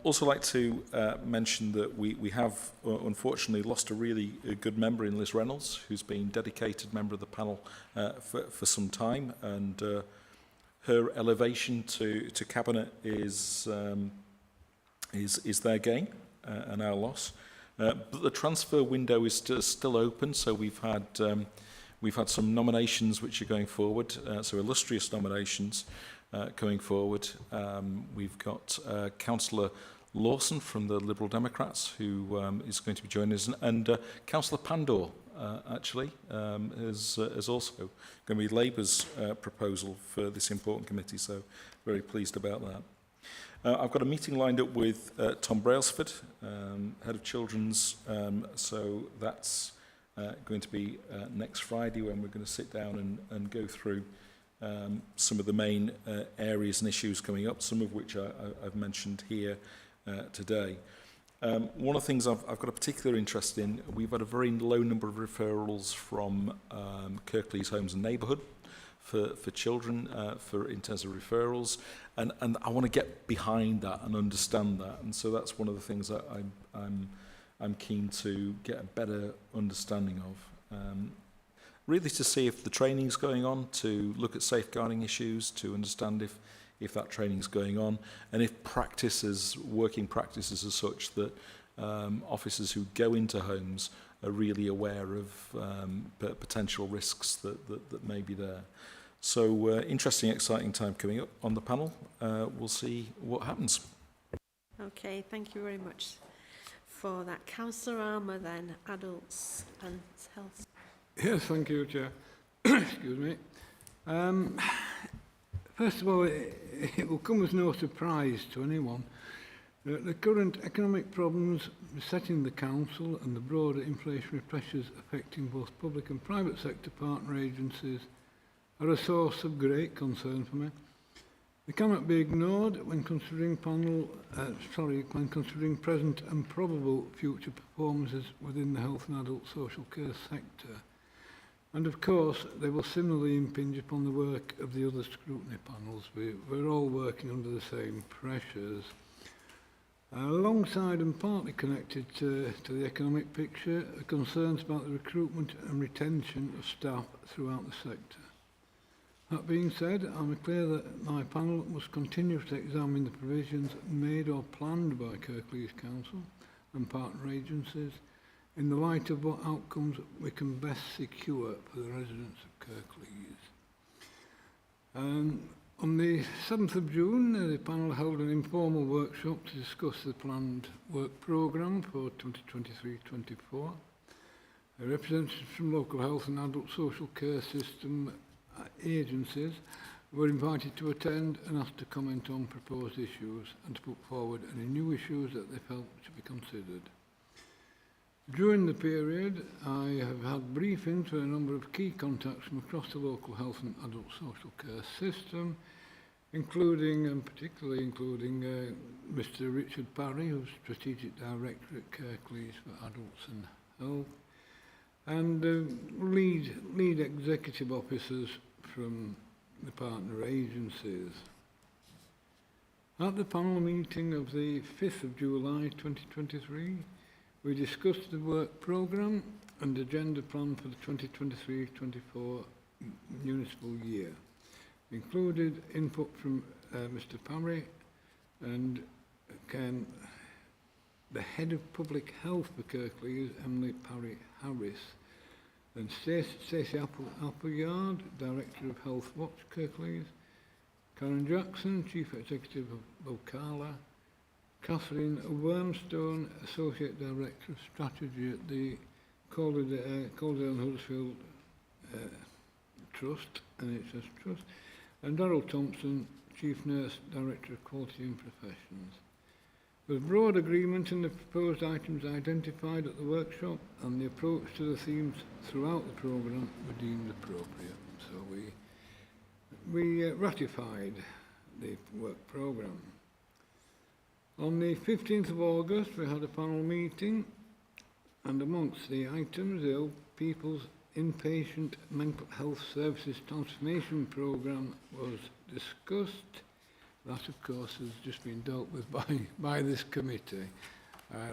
Also like to mention that we have unfortunately lost a really good member in Liz Reynolds, who's been a dedicated member of the panel for some time, and her elevation to cabinet is their gain and our loss. But the transfer window is still open, so we've had some nominations which are going forward, so illustrious nominations going forward. We've got Councillor Lawson from the Liberal Democrats, who is going to be joining us, and Councillor Pandor actually is also going to be Labour's proposal for this important committee, so very pleased about that. I've got a meeting lined up with Tom Brailsford, Head of Children's, so that's going to be next Friday, when we're going to sit down and go through some of the main areas and issues coming up, some of which I've mentioned here today. One of the things I've got a particular interest in, we've had a very low number of referrals from Kirklees Homes and Neighbourhood for children, in terms of referrals, and I want to get behind that and understand that, and so that's one of the things that I'm keen to get a better understanding of. Really to see if the training's going on, to look at safeguarding issues, to understand if that training's going on, and if working practices are such that officers who go into homes are really aware of potential risks that may be there. So interesting, exciting time coming up on the panel. We'll see what happens. Okay, thank you very much for that. Councillor Armour then, adults and health. Yes, thank you, Chair. Excuse me. First of all, it will come as no surprise to anyone that the current economic problems besetting the council and the broader inflationary pressures affecting both public and private sector partner agencies are a source of great concern for me. They cannot be ignored when considering present and probable future performances within the health and adult social care sector. And of course, they will similarly impinge upon the work of the other scrutiny panels. We're all working under the same pressures. Alongside and partly connected to the economic picture are concerns about the recruitment and retention of staff throughout the sector. That being said, I'm clear that my panel must continue to examine the provisions made or planned by Kirklees Council and partner agencies in the light of what outcomes we can best secure for the residents of Kirklees. On the 7th of June, the panel held an informal workshop to discuss the planned work programme for 2023-24. Representatives from local health and adult social care system agencies were invited to attend and asked to comment on proposed issues and to put forward any new issues that they felt should be considered. During the period, I have had briefings with a number of key contacts from across the local health and adult social care system, particularly including Mr. Richard Parry, who's Strategic Director at Kirklees for Adults and Health, and lead executive officers from the partner agencies. At the panel meeting of the 5th of July 2023, we discussed the work programme and agenda plan for the 2023-24 municipal year. Included input from Mr. Parry and the Head of Public Health for Kirklees, Emily Parry-Harris, and Stacey Appleyard, Director of Health Watch Kirklees, Karen Jackson, Chief Executive of Vocala, Catherine Wormstone, Associate Director of Strategy at the Calderdale and Huddersfield Trust, NHS Trust, and Darryl Thompson, Chief Nurse, Director of Quality and Professions. There was broad agreement in the proposed items identified at the workshop, and the approach to the themes throughout the programme were deemed appropriate. So we ratified the work programme. On the 15th of August, we had a panel meeting, and amongst the items, the Old People's Inpatient Mental Health Services Transformation Programme was discussed. That, of course, has just been dealt with by this committee,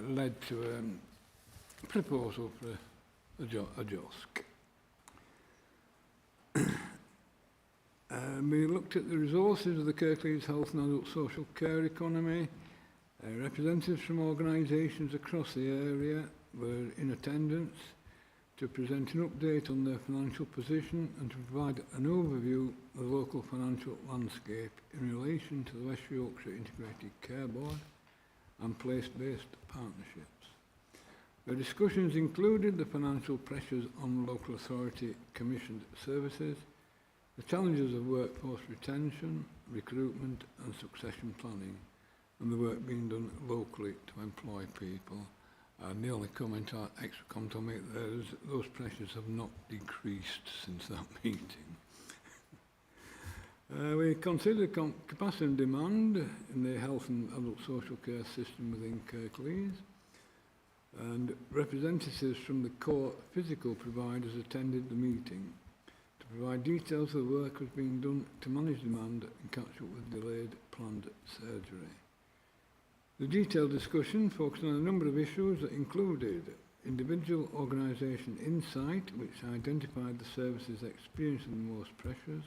led to a proposal for a JOSC. We looked at the resources of the Kirklees Health and Adult Social Care economy. Representatives from organisations across the area were in attendance to present an update on their financial position and to provide an overview of the local financial landscape in relation to the West Yorkshire Integrated Care Board and place-based partnerships. The discussions included the financial pressures on local authority commissioned services, the challenges of workforce retention, recruitment and succession planning, and the work being done locally to employ people. And the only extra comment I'll make there is that those pressures have not decreased since that meeting. We considered capacity and demand in the health and adult social care system within Kirklees, and representatives from the core physical providers attended the meeting to provide details of the work was being done to manage demand and catch up with delayed planned surgery. The detailed discussion focused on a number of issues that included individual organisation insight, which identified the services experiencing the most pressures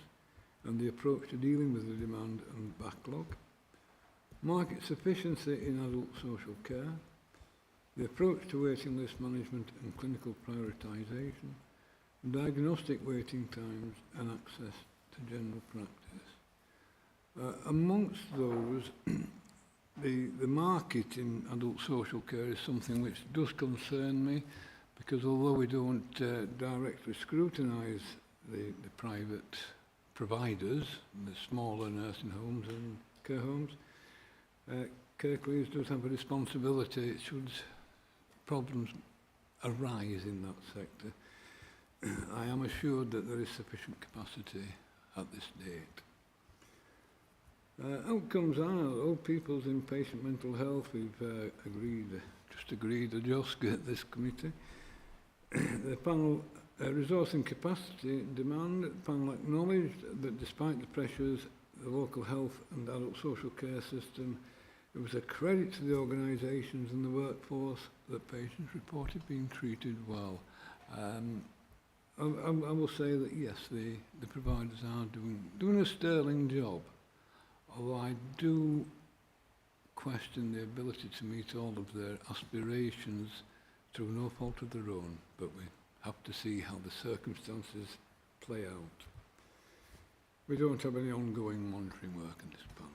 and the approach to dealing with the demand and backlog, market sufficiency in adult social care, the approach to waiting list management and clinical prioritisation, diagnostic waiting times and access to general practice. Amongst those, the market in adult social care is something which does concern me, because although we don't directly scrutinise the private providers, the smaller nursing homes and care homes, Kirklees does have a responsibility should problems arise in that sector. I am assured that there is sufficient capacity at this date. Outcomes are old people's inpatient mental health. We've agreed a JOSC at this committee. The panel resource and capacity demand. The panel acknowledged that despite the pressures the local health and adult social care system, it was a credit to the organisations and the workforce that patients reported being treated well. I will say that yes, the providers are doing a sterling job, although I do question the ability to meet all of their aspirations through no fault of their own, but we have to see how the circumstances play out. We don't have any ongoing monitoring work in this panel.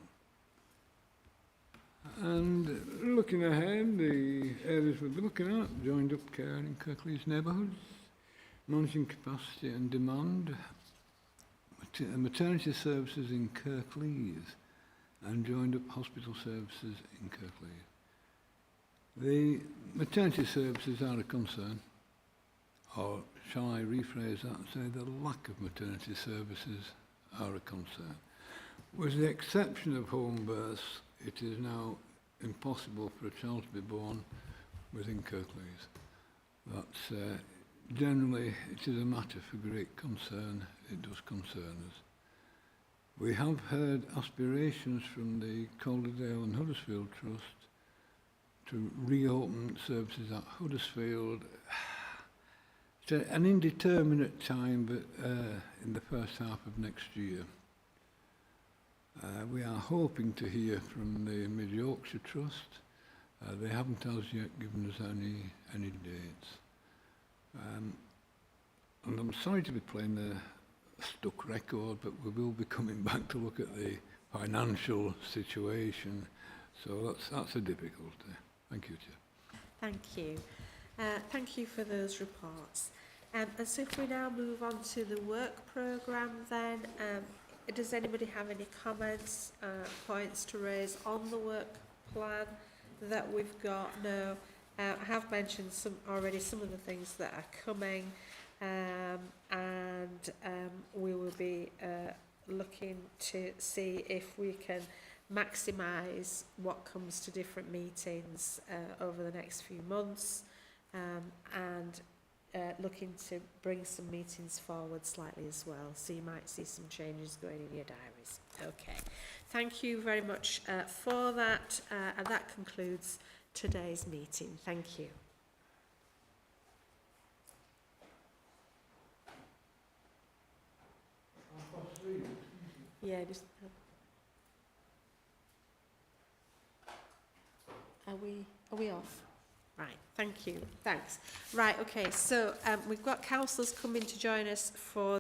And looking ahead, the areas we'll be looking at: joined up care in Kirklees neighbourhoods, managing capacity and demand, maternity services in Kirklees, and joined up hospital services in Kirklees. The maternity services are a concern, or shall I rephrase that and say the lack of maternity services are a concern. With the exception of home births, it is now impossible for a child to be born within Kirklees. That's generally, it is a matter for great concern. It does concern us. We have heard aspirations from the Calderdale and Huddersfield Trust to reopen services at Huddersfield. It's an indeterminate time, but in the first half of next year. We are hoping to hear from the Mid Yorkshire Trust. They haven't as yet given us any dates. And I'm sorry to be playing the stuck record, but we will be coming back to look at the financial situation. So that's a difficulty. Thank you, Chair. Thank you. Thank you for those reports. And so if we now move on to the work programme then, does anybody have any comments, points to raise on the work plan that we've got? No. I have mentioned already some of the things that are coming, and we will be looking to see if we can maximise what comes to different meetings over the next few months, and looking to bring some meetings forward slightly as well, so you might see some changes going in your diaries. Okay, thank you very much for that, and that concludes today's meeting. Thank you. Yeah, just... Are we off? Right, thank you, thanks. Right, okay, so we've got councillors coming to join us for